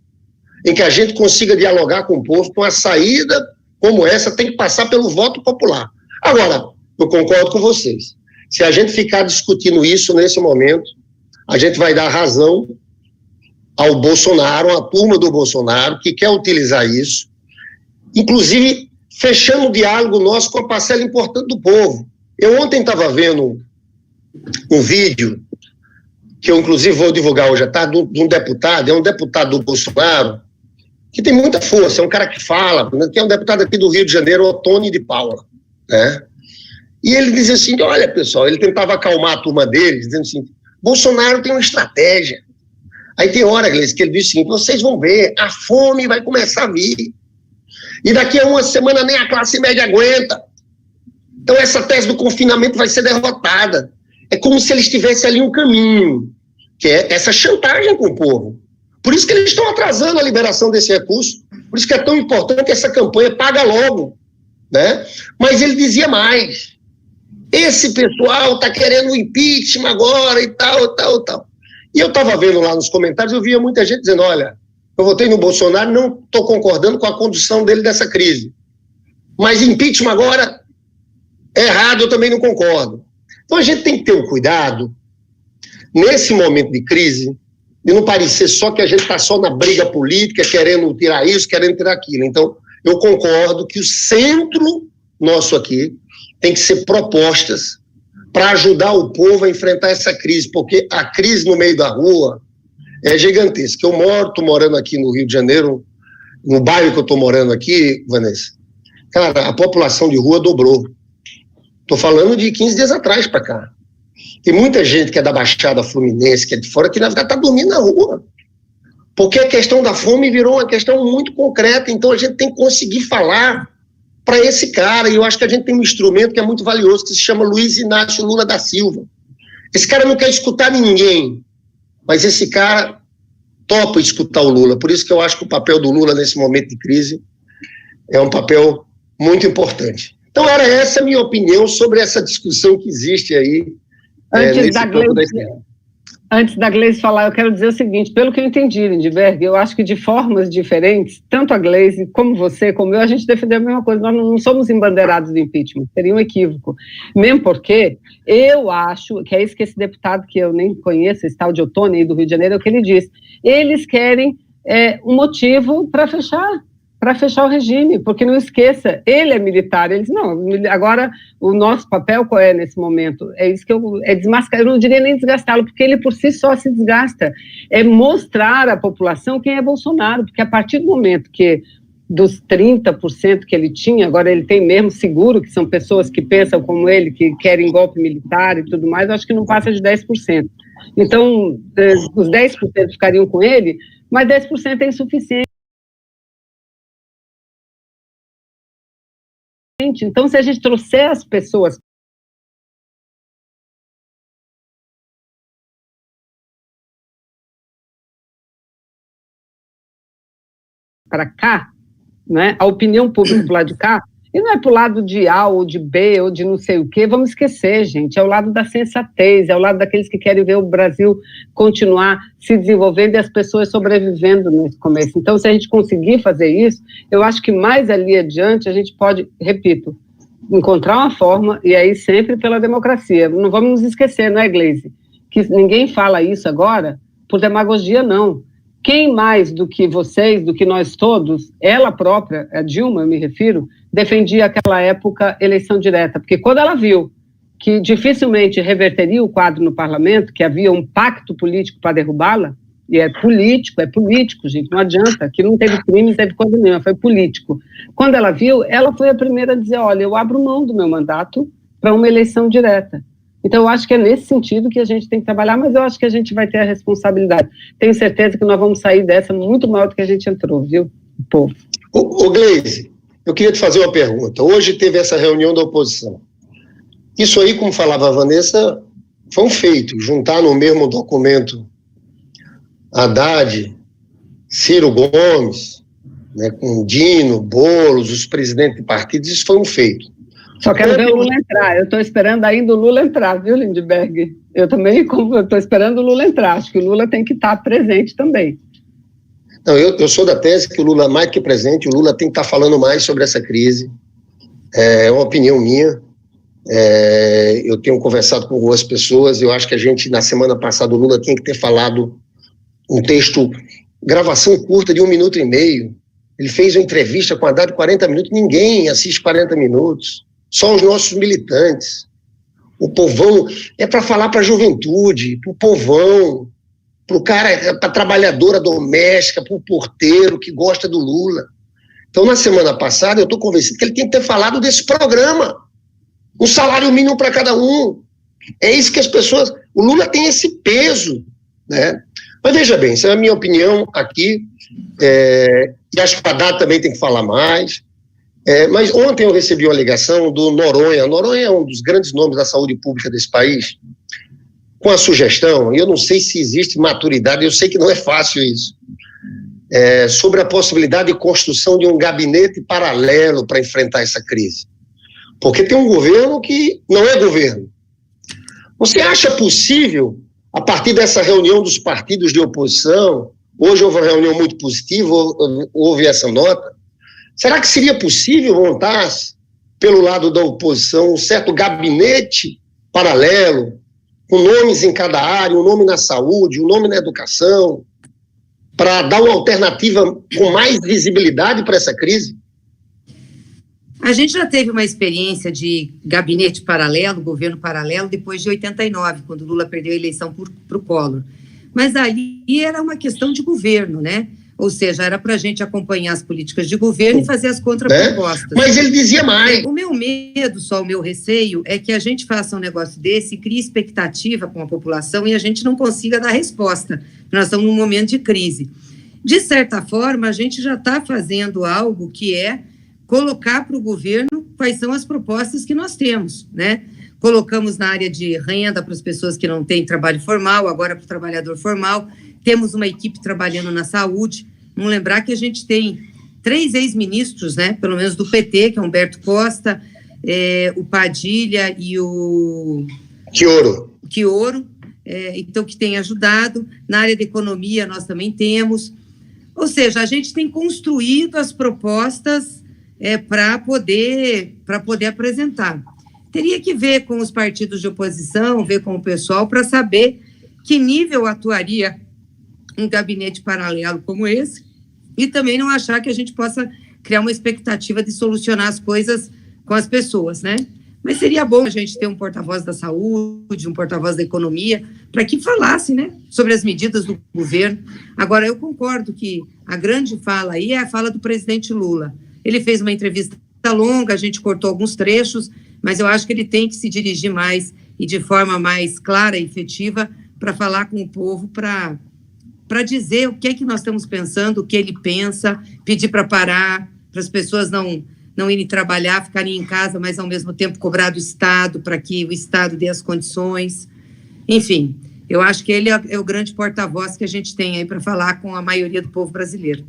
em que a gente consiga dialogar com o povo, com uma saída como essa tem que passar pelo voto popular. Agora, eu concordo com vocês. Se a gente ficar discutindo isso nesse momento, a gente vai dar razão ao Bolsonaro, à turma do Bolsonaro, que quer utilizar isso, inclusive fechando o diálogo nosso com a parcela importante do povo. Eu ontem estava vendo um vídeo, que eu inclusive vou divulgar hoje à tarde, de um deputado, é um deputado do Bolsonaro, que tem muita força, é um cara que fala, que é um deputado aqui do Rio de Janeiro, Ottoni de Paula, né? E ele dizia assim, olha pessoal, ele tentava acalmar a turma dele, dizendo assim, Bolsonaro tem uma estratégia. Aí tem hora, Gleice, que ele diz assim, vocês vão ver, a fome vai começar a vir. E daqui a uma semana nem a classe média aguenta. Então essa tese do confinamento vai ser derrotada. É como se eles tivessem ali um caminho, que é essa chantagem com o povo. Por isso que eles estão atrasando a liberação desse recurso. Por isso que é tão importante essa campanha, paga logo, né? Mas ele dizia mais. Esse pessoal está querendo o impeachment agora e tal, tal, tal. E eu estava vendo lá nos comentários, eu via muita gente dizendo, olha, eu votei no Bolsonaro, não estou concordando com a condução dele dessa crise. Mas impeachment agora é errado, eu também não concordo. Então a gente tem que ter um cuidado, nesse momento de crise, de não parecer só que a gente está só na briga política, querendo tirar isso, querendo tirar aquilo. Então, eu concordo que o centro nosso aqui tem que ser propostas para ajudar o povo a enfrentar essa crise, porque a crise no meio da rua é gigantesca. Estou morando aqui no Rio de Janeiro, no bairro que eu estou morando aqui, Vanessa, cara, a população de rua dobrou. Estou falando de 15 dias atrás para cá. Tem muita gente que é da Baixada Fluminense, que é de fora, que na verdade está dormindo na rua. Porque a questão da fome virou uma questão muito concreta, então a gente tem que conseguir falar para esse cara, e eu acho que a gente tem um instrumento que é muito valioso, que se chama Luiz Inácio Lula da Silva. Esse cara não quer escutar ninguém, mas esse cara topa escutar o Lula, por isso que eu acho que o papel do Lula nesse momento de crise é um papel muito importante. Então era essa a minha opinião sobre essa discussão que existe aí. Antes da Gleice falar, eu quero dizer o seguinte, pelo que eu entendi, Lindbergh, eu acho que de formas diferentes, tanto a Gleice como você, como eu, a gente defendeu a mesma coisa, nós não somos embanderados do impeachment, seria um equívoco, mesmo porque eu acho, que é isso que esse deputado que eu nem conheço, esse tal de Ottoni aí do Rio de Janeiro, é o que ele diz, eles querem um motivo para fechar o regime, porque não esqueça, ele é militar, eles não, agora o nosso papel qual é nesse momento? É isso que é desmascarar, eu não diria nem desgastá-lo, porque ele por si só se desgasta, é mostrar à população quem é Bolsonaro, porque a partir do momento que dos 30% que ele tinha, agora ele tem mesmo seguro, que são pessoas que pensam como ele, que querem golpe militar e tudo mais, eu acho que não passa de 10%. Então, os 10% ficariam com ele, mas 10% é insuficiente. Então, se a gente trouxer as pessoas para cá, né, a opinião pública do lado de cá, e não é para o lado de A ou de B ou de não sei o quê, vamos esquecer, gente, é o lado da sensatez, é o lado daqueles que querem ver o Brasil continuar se desenvolvendo e as pessoas sobrevivendo nesse começo. Então, se a gente conseguir fazer isso, eu acho que mais ali adiante a gente pode, repito, encontrar uma forma, e aí sempre pela democracia. Não vamos nos esquecer, não é, Gleisi? Que ninguém fala isso agora por demagogia, não. Quem mais do que vocês, do que nós todos, ela própria, a Dilma, eu me refiro, defendia aquela época eleição direta, porque quando ela viu que dificilmente reverteria o quadro no parlamento, que havia um pacto político para derrubá-la, e é político, gente, não adianta, aqui não teve crime, não teve coisa nenhuma, foi político. Quando ela viu, ela foi a primeira a dizer, olha, eu abro mão do meu mandato para uma eleição direta. Então, eu acho que é nesse sentido que a gente tem que trabalhar, mas eu acho que a gente vai ter a responsabilidade. Tenho certeza que nós vamos sair dessa muito maior do que a gente entrou, viu, o povo. Ô Gleisi, eu queria te fazer uma pergunta. Hoje teve essa reunião da oposição. Isso aí, como falava a Vanessa, foi um feito. Juntar no mesmo documento Haddad, Ciro Gomes, né, com Dino, Boulos, os presidentes de partidos, isso foi um feito. Só quero ver o Lula entrar. Eu estou esperando ainda o Lula entrar, viu, Lindbergh? Eu também estou esperando o Lula entrar. Acho que o Lula tem que estar presente também. Não, eu sou da tese que o Lula, mais que presente, o Lula tem que estar falando mais sobre essa crise. É uma opinião minha. Eu tenho conversado com algumas pessoas. Eu acho que a gente, na semana passada, o Lula tinha que ter falado um texto, gravação curta de 1 minuto e meio. Ele fez uma entrevista com a Haddad de 40 minutos. Ninguém assiste 40 minutos. Só os nossos militantes. O povão é para falar para a juventude, para o povão, para o cara, para a trabalhadora doméstica, para o porteiro que gosta do Lula. Então, na semana passada, eu estou convencido que ele tem que ter falado desse programa. Um salário mínimo para cada um. É isso que as pessoas... O Lula tem esse peso, né? Mas veja bem, essa é a minha opinião aqui. E acho que o Haddad também tem que falar mais. Mas ontem eu recebi uma ligação do Noronha. Noronha é um dos grandes nomes da saúde pública desse país, com a sugestão, e eu não sei se existe maturidade, eu sei que não é fácil isso, sobre a possibilidade de construção de um gabinete paralelo para enfrentar essa crise. Porque tem um governo que não é governo. Você acha possível, a partir dessa reunião dos partidos de oposição, hoje houve uma reunião muito positiva, houve essa nota, será que seria possível montar, pelo lado da oposição, um certo gabinete paralelo, com nomes em cada área, um nome na saúde, um nome na educação, para dar uma alternativa com mais visibilidade para essa crise? A gente já teve uma experiência de gabinete paralelo, governo paralelo, depois de 89, quando Lula perdeu a eleição para o Collor. Mas ali era uma questão de governo, né? Ou seja, era para a gente acompanhar as políticas de governo e fazer as contrapropostas. Mas ele dizia mais. O meu medo, o meu receio, é que a gente faça um negócio desse, crie expectativa com a população e a gente não consiga dar resposta. Nós estamos num momento de crise. De certa forma, a gente já está fazendo algo que é colocar para o governo quais são as propostas que nós temos, né? Colocamos na área de renda para as pessoas que não têm trabalho formal, agora para o trabalhador formal. Temos uma equipe trabalhando na saúde. Vamos lembrar que a gente tem 3 ex-ministros, né, pelo menos do PT, que é Humberto Costa, o Padilha e o... Chioro, então, que tem ajudado. Na área da economia, nós também temos. Ou seja, a gente tem construído as propostas para poder apresentar. Teria que ver com os partidos de oposição, ver com o pessoal, para saber que nível atuaria um gabinete paralelo como esse, e também não achar que a gente possa criar uma expectativa de solucionar as coisas com as pessoas, né? Mas seria bom a gente ter um porta-voz da saúde, um porta-voz da economia, para que falasse, né, sobre as medidas do governo. Agora, eu concordo que a grande fala aí é a fala do presidente Lula. Ele fez uma entrevista longa, a gente cortou alguns trechos, mas eu acho que ele tem que se dirigir mais e de forma mais clara e efetiva para falar com o povo, para dizer o que é que nós estamos pensando, o que ele pensa, pedir para parar, para as pessoas não irem trabalhar, ficarem em casa, mas ao mesmo tempo cobrar do Estado, para que o Estado dê as condições. Enfim, eu acho que ele é o grande porta-voz que a gente tem aí para falar com a maioria do povo brasileiro.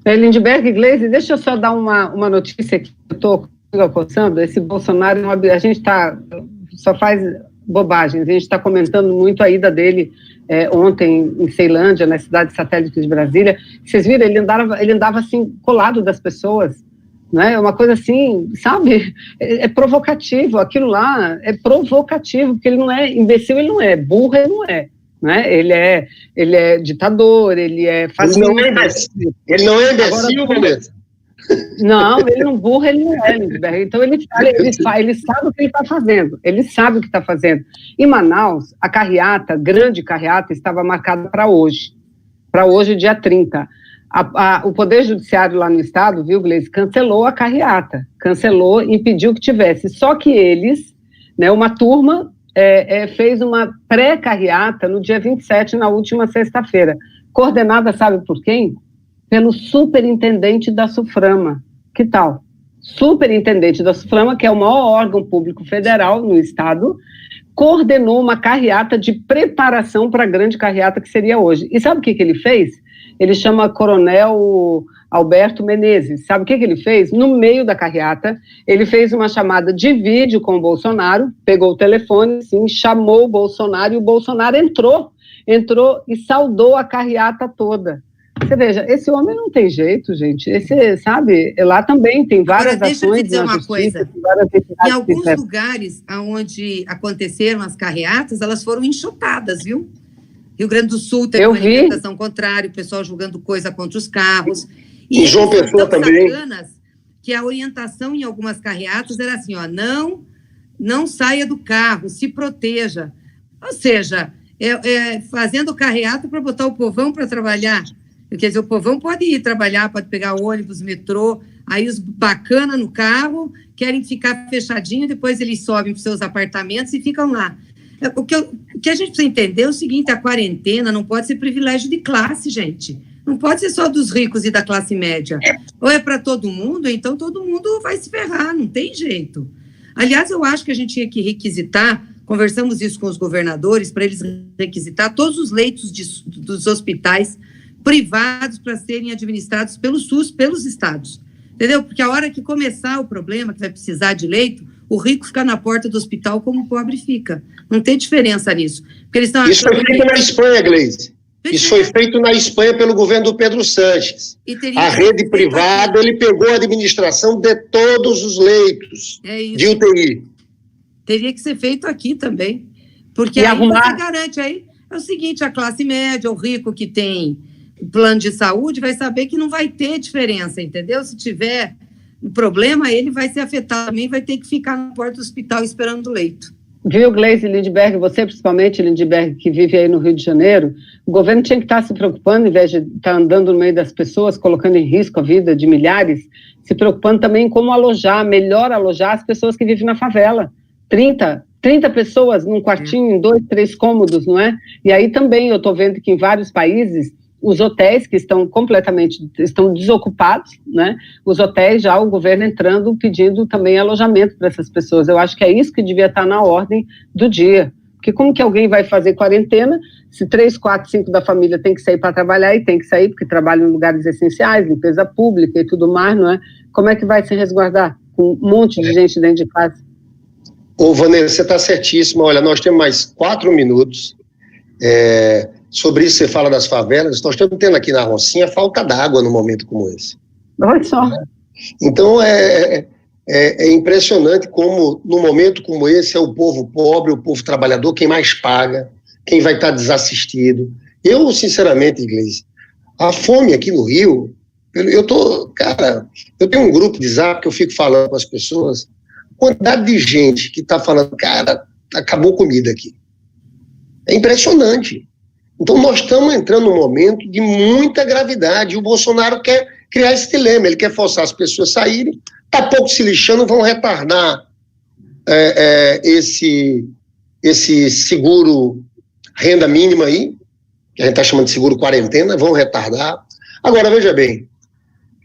Lindbergh, Gleisi, deixa eu só dar uma notícia que eu estou coçando. Esse Bolsonaro, a gente só faz bobagens, a gente está comentando muito a ida dele ontem em Ceilândia, na cidade satélite de Brasília. Vocês viram, ele andava assim, colado das pessoas, não é? Uma coisa assim, sabe? É provocativo, aquilo lá é provocativo, porque ele não é imbecil, ele não é, burro ele não é, né? Ele é ditador, ele é fascista. Ele não é imbecil, beleza? Não, ele não burro, ele não é, Lindbergh. Então ele sabe o que ele está fazendo, ele sabe o que está fazendo. Em Manaus, a carreata, grande carreata, estava marcada para hoje, dia 30. O Poder Judiciário lá no estado, viu, Gleice, cancelou a carreata, impediu que tivesse. Só que eles, né, uma turma, fez uma pré-carreata no dia 27, na última sexta-feira, coordenada, sabe por quem? Pelo superintendente da SUFRAMA. Que tal? Superintendente da SUFRAMA, que é o maior órgão público federal no estado, coordenou uma carreata de preparação para a grande carreata que seria hoje. E sabe o que ele fez? Ele chama Coronel Alberto Menezes. Sabe o que ele fez? No meio da carreata, ele fez uma chamada de vídeo com o Bolsonaro, pegou o telefone, assim, chamou o Bolsonaro, e o Bolsonaro entrou e saudou a carreata toda. Você veja, esse homem não tem jeito, gente. Esse, sabe, lá também tem várias ações. Deixa eu te dizer uma coisa. Em alguns lugares onde aconteceram as carreatas, elas foram enxotadas, viu? Rio Grande do Sul teve uma manifestação contrária, o pessoal julgando coisa contra os carros. E João Pessoa também. Que a orientação em algumas carreatas era assim, ó, não saia do carro, se proteja. Ou seja, fazendo carreata para botar o povão para trabalhar. Quer dizer, o povão pode ir trabalhar, pode pegar ônibus, metrô, aí os bacana no carro querem ficar fechadinho, depois eles sobem para os seus apartamentos e ficam lá. O que a gente precisa entender é o seguinte, a quarentena não pode ser privilégio de classe, gente. Não pode ser só dos ricos e da classe média. Ou é para todo mundo, então todo mundo vai se ferrar, não tem jeito. Aliás, eu acho que a gente tinha que requisitar, conversamos isso com os governadores, para eles requisitar todos os leitos dos hospitais privados para serem administrados pelo SUS, pelos estados, entendeu? Porque a hora que começar o problema, que vai precisar de leito, o rico fica na porta do hospital como o pobre fica. Não tem diferença nisso. Porque eles estão Isso foi feito na Espanha, Gleice. Isso foi feito na Espanha pelo governo do Pedro Sanches. A rede privada, ele pegou a administração de todos os leitos de UTI. Teria que ser feito aqui também. Porque aí você garante aí, é o seguinte, a classe média, o rico que tem plano de saúde vai saber que não vai ter diferença, entendeu? Se tiver um problema, ele vai ser afetado também, vai ter que ficar na porta do hospital esperando o leito. Viu, Gleice, Lindbergh, você principalmente, Lindbergh, que vive aí no Rio de Janeiro, o governo tinha que estar se preocupando, em vez de estar andando no meio das pessoas, colocando em risco a vida de milhares, se preocupando também em como melhor alojar as pessoas que vivem na favela. 30 pessoas num quartinho, em 2, 3 cômodos, não é? E aí também eu estou vendo que em vários países os hotéis que estão desocupados, né? Os hotéis já, o governo entrando, pedindo também alojamento para essas pessoas. Eu acho que é isso que devia estar na ordem do dia. Porque como que alguém vai fazer quarentena se 3, 4, 5 da família tem que sair para trabalhar e tem que sair porque trabalham em lugares essenciais, limpeza pública e tudo mais, não é? Como é que vai se resguardar com um monte de gente dentro de casa? Ô, Vanessa, você está certíssima. Olha, nós temos mais 4 minutos. Sobre isso você fala das favelas, nós estamos tendo aqui na Rocinha falta d'água num momento como esse. Olha só. Então, é impressionante como, num momento como esse, é o povo pobre, o povo trabalhador, quem mais paga, quem vai estar desassistido. Eu, sinceramente, Gleice, a fome aqui no Rio, eu tenho um grupo de Zap que eu fico falando com as pessoas, a quantidade de gente que está falando, cara, acabou comida aqui. É impressionante. Então, nós estamos entrando num momento de muita gravidade. E o Bolsonaro quer criar esse dilema, ele quer forçar as pessoas a saírem, está pouco se lixando, vão retardar esse seguro renda mínima aí, que a gente está chamando de seguro quarentena, vão retardar. Agora, veja bem,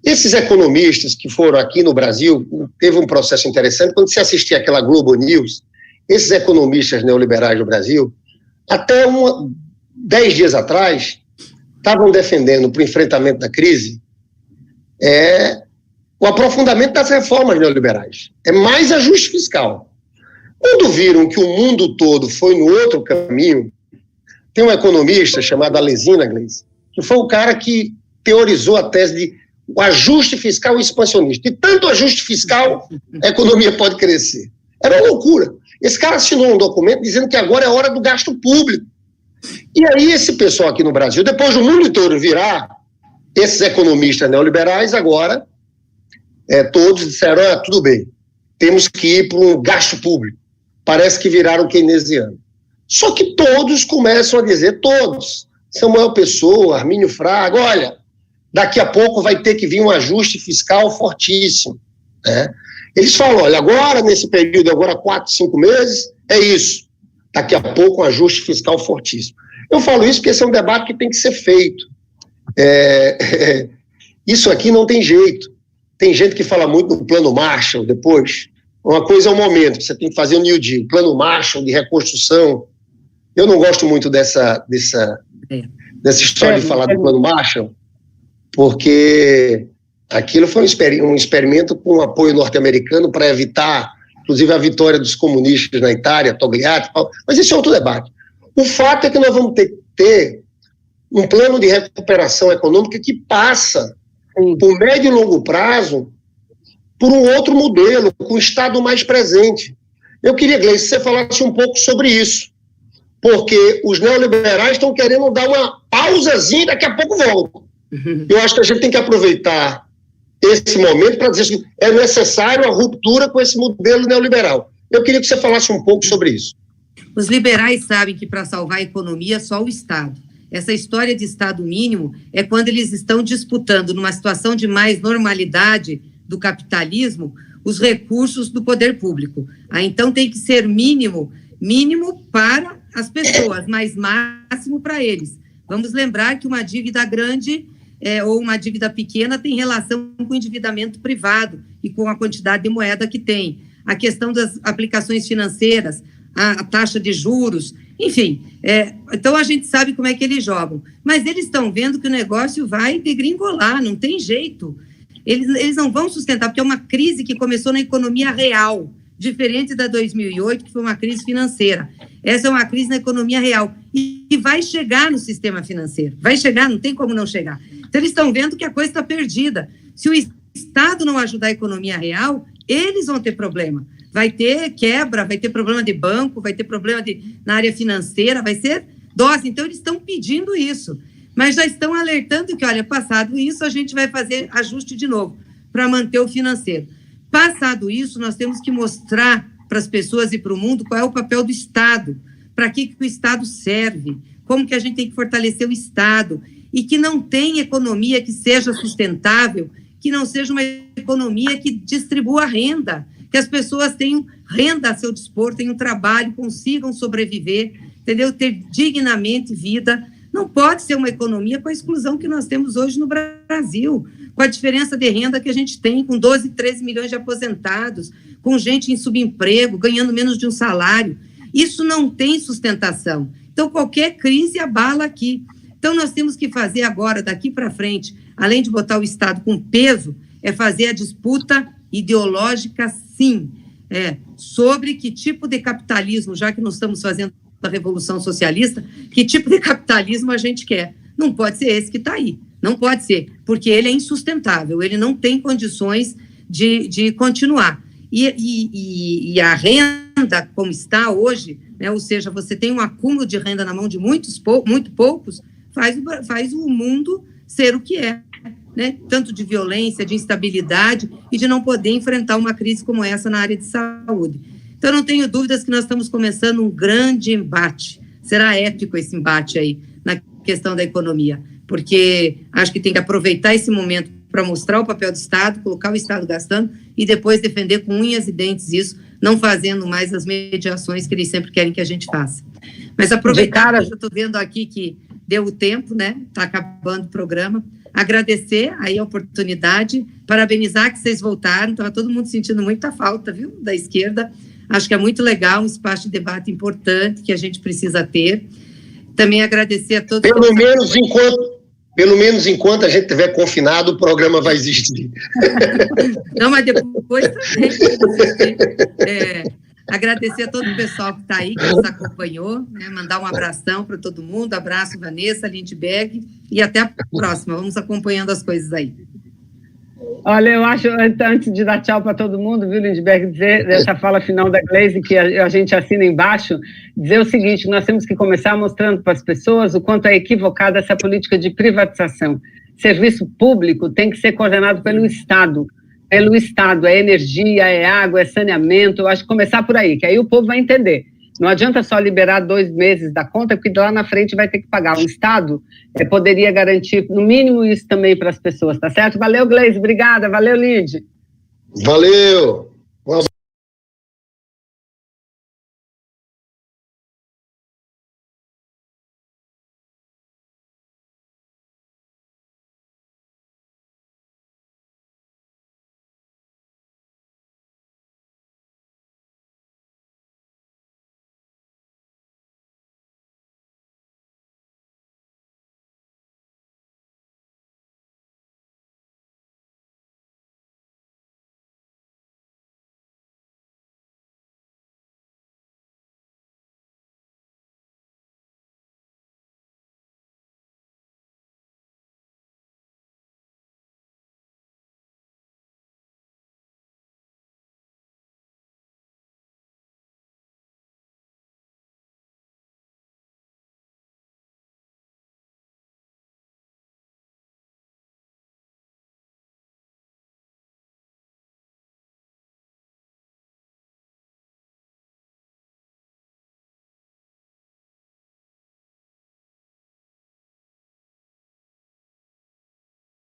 esses economistas que foram aqui no Brasil, teve um processo interessante, quando você assistia aquela Globo News, esses economistas neoliberais do Brasil, até 10 dias atrás, estavam defendendo para o enfrentamento da crise o aprofundamento das reformas neoliberais. É mais ajuste fiscal. Quando viram que o mundo todo foi no outro caminho, tem um economista chamado Alesina, Gleice, que foi o cara que teorizou a tese de o ajuste fiscal expansionista. E tanto ajuste fiscal, a economia pode crescer. Era uma loucura. Esse cara assinou um documento dizendo que agora é hora do gasto público. E aí esse pessoal aqui no Brasil, depois do mundo inteiro virar, esses economistas neoliberais agora, todos disseram, tudo bem, temos que ir para um gasto público. Parece que viraram keynesiano. Só que todos começam a dizer, todos, Samuel Pessoa, Armínio Fraga, olha, daqui a pouco vai ter que vir um ajuste fiscal fortíssimo. Né? Eles falam, olha, agora, nesse período, agora 4, 5 meses, é isso. Daqui a pouco um ajuste fiscal fortíssimo. Eu falo isso porque esse é um debate que tem que ser feito. Isso aqui não tem jeito. Tem gente que fala muito do plano Marshall depois. Uma coisa é o momento, você tem que fazer o New Deal, plano Marshall de reconstrução. Eu não gosto muito dessa história de falar do plano Marshall, porque aquilo foi um experimento com apoio norte-americano para evitar, inclusive, a vitória dos comunistas na Itália, Togliatti, mas isso é outro debate. O fato é que nós vamos ter um plano de recuperação econômica que passa, por médio e longo prazo, por um outro modelo, com o Estado mais presente. Eu queria, Gleice, que você falasse um pouco sobre isso, porque os neoliberais estão querendo dar uma pausazinha e daqui a pouco voltam. Eu acho que a gente tem que aproveitar esse momento para dizer que é necessário a ruptura com esse modelo neoliberal. Eu queria que você falasse um pouco sobre isso. Os liberais sabem que para salvar a economia, só o Estado. Essa história de Estado mínimo é quando eles estão disputando, numa situação de mais normalidade do capitalismo, os recursos do poder público. Então tem que ser mínimo para as pessoas, mas máximo para eles. Vamos lembrar que uma dívida grande ou uma dívida pequena tem relação com o endividamento privado e com a quantidade de moeda que tem. A questão das aplicações financeiras, a taxa de juros, enfim. Então, a gente sabe como é que eles jogam. Mas eles estão vendo que o negócio vai degringolar, não tem jeito. Eles não vão sustentar, porque é uma crise que começou na economia real, diferente da 2008, que foi uma crise financeira. Essa é uma crise na economia real. E vai chegar no sistema financeiro. Vai chegar, não tem como não chegar. Então, eles estão vendo que a coisa está perdida. Se o Estado não ajudar a economia real, eles vão ter problema. Vai ter quebra, vai ter problema de banco, vai ter problema na área financeira, vai ser dose. Então, eles estão pedindo isso. Mas já estão alertando que, olha, passado isso, a gente vai fazer ajuste de novo para manter o financeiro. Passado isso, nós temos que mostrar para as pessoas e para o mundo qual é o papel do Estado, para que o Estado serve, como que a gente tem que fortalecer o Estado, e que não tem economia que seja sustentável, que não seja uma economia que distribua renda, que as pessoas tenham renda a seu dispor, tenham trabalho, consigam sobreviver, entendeu? Ter dignamente vida. Não pode ser uma economia com a exclusão que nós temos hoje no Brasil, com a diferença de renda que a gente tem, com 12, 13 milhões de aposentados, com gente em subemprego, ganhando menos de um salário. Isso não tem sustentação. Então, qualquer crise abala aqui. Então, nós temos que fazer agora, daqui para frente, além de botar o Estado com peso, é fazer a disputa ideológica, sim, sobre que tipo de capitalismo, já que nós estamos fazendo a Revolução Socialista, que tipo de capitalismo a gente quer. Não pode ser esse que está aí, não pode ser, porque ele é insustentável, ele não tem condições de continuar. E a renda, como está hoje, né, ou seja, você tem um acúmulo de renda na mão de muito poucos, faz o mundo ser o que é, né? Tanto de violência, de instabilidade e de não poder enfrentar uma crise como essa na área de saúde. Então, não tenho dúvidas que nós estamos começando um grande embate. Será épico esse embate aí na questão da economia, porque acho que tem que aproveitar esse momento para mostrar o papel do Estado, colocar o Estado gastando e depois defender com unhas e dentes isso, não fazendo mais as mediações que eles sempre querem que a gente faça. Mas aproveitar, eu estou vendo aqui que deu o tempo, né? Está acabando o programa. Agradecer aí a oportunidade, parabenizar que vocês voltaram, estava todo mundo sentindo muita falta, viu, da esquerda. Acho que é muito legal, um espaço de debate importante que a gente precisa ter. Também agradecer a todos. Pelo menos enquanto a gente estiver confinado, o programa vai existir. Não, mas depois também. Agradecer a todo o pessoal que está aí, que nos acompanhou, né? Mandar um abração para todo mundo. Abraço, Vanessa, Lindbergh, e até a próxima. Vamos acompanhando as coisas aí. Olha, eu acho, antes de dar tchau para todo mundo, viu, Lindbergh, dizer essa fala final da Gleisi, que a gente assina embaixo, dizer o seguinte: nós temos que começar mostrando para as pessoas o quanto é equivocada essa política de privatização. Serviço público tem que ser coordenado pelo Estado, é energia, é água, é saneamento. Eu acho que começar por aí, que aí o povo vai entender. Não adianta só liberar 2 meses da conta, porque lá na frente vai ter que pagar. O Estado poderia garantir, no mínimo, isso também para as pessoas, tá certo? Valeu, Gleisi, obrigada. Valeu, Lid. Valeu!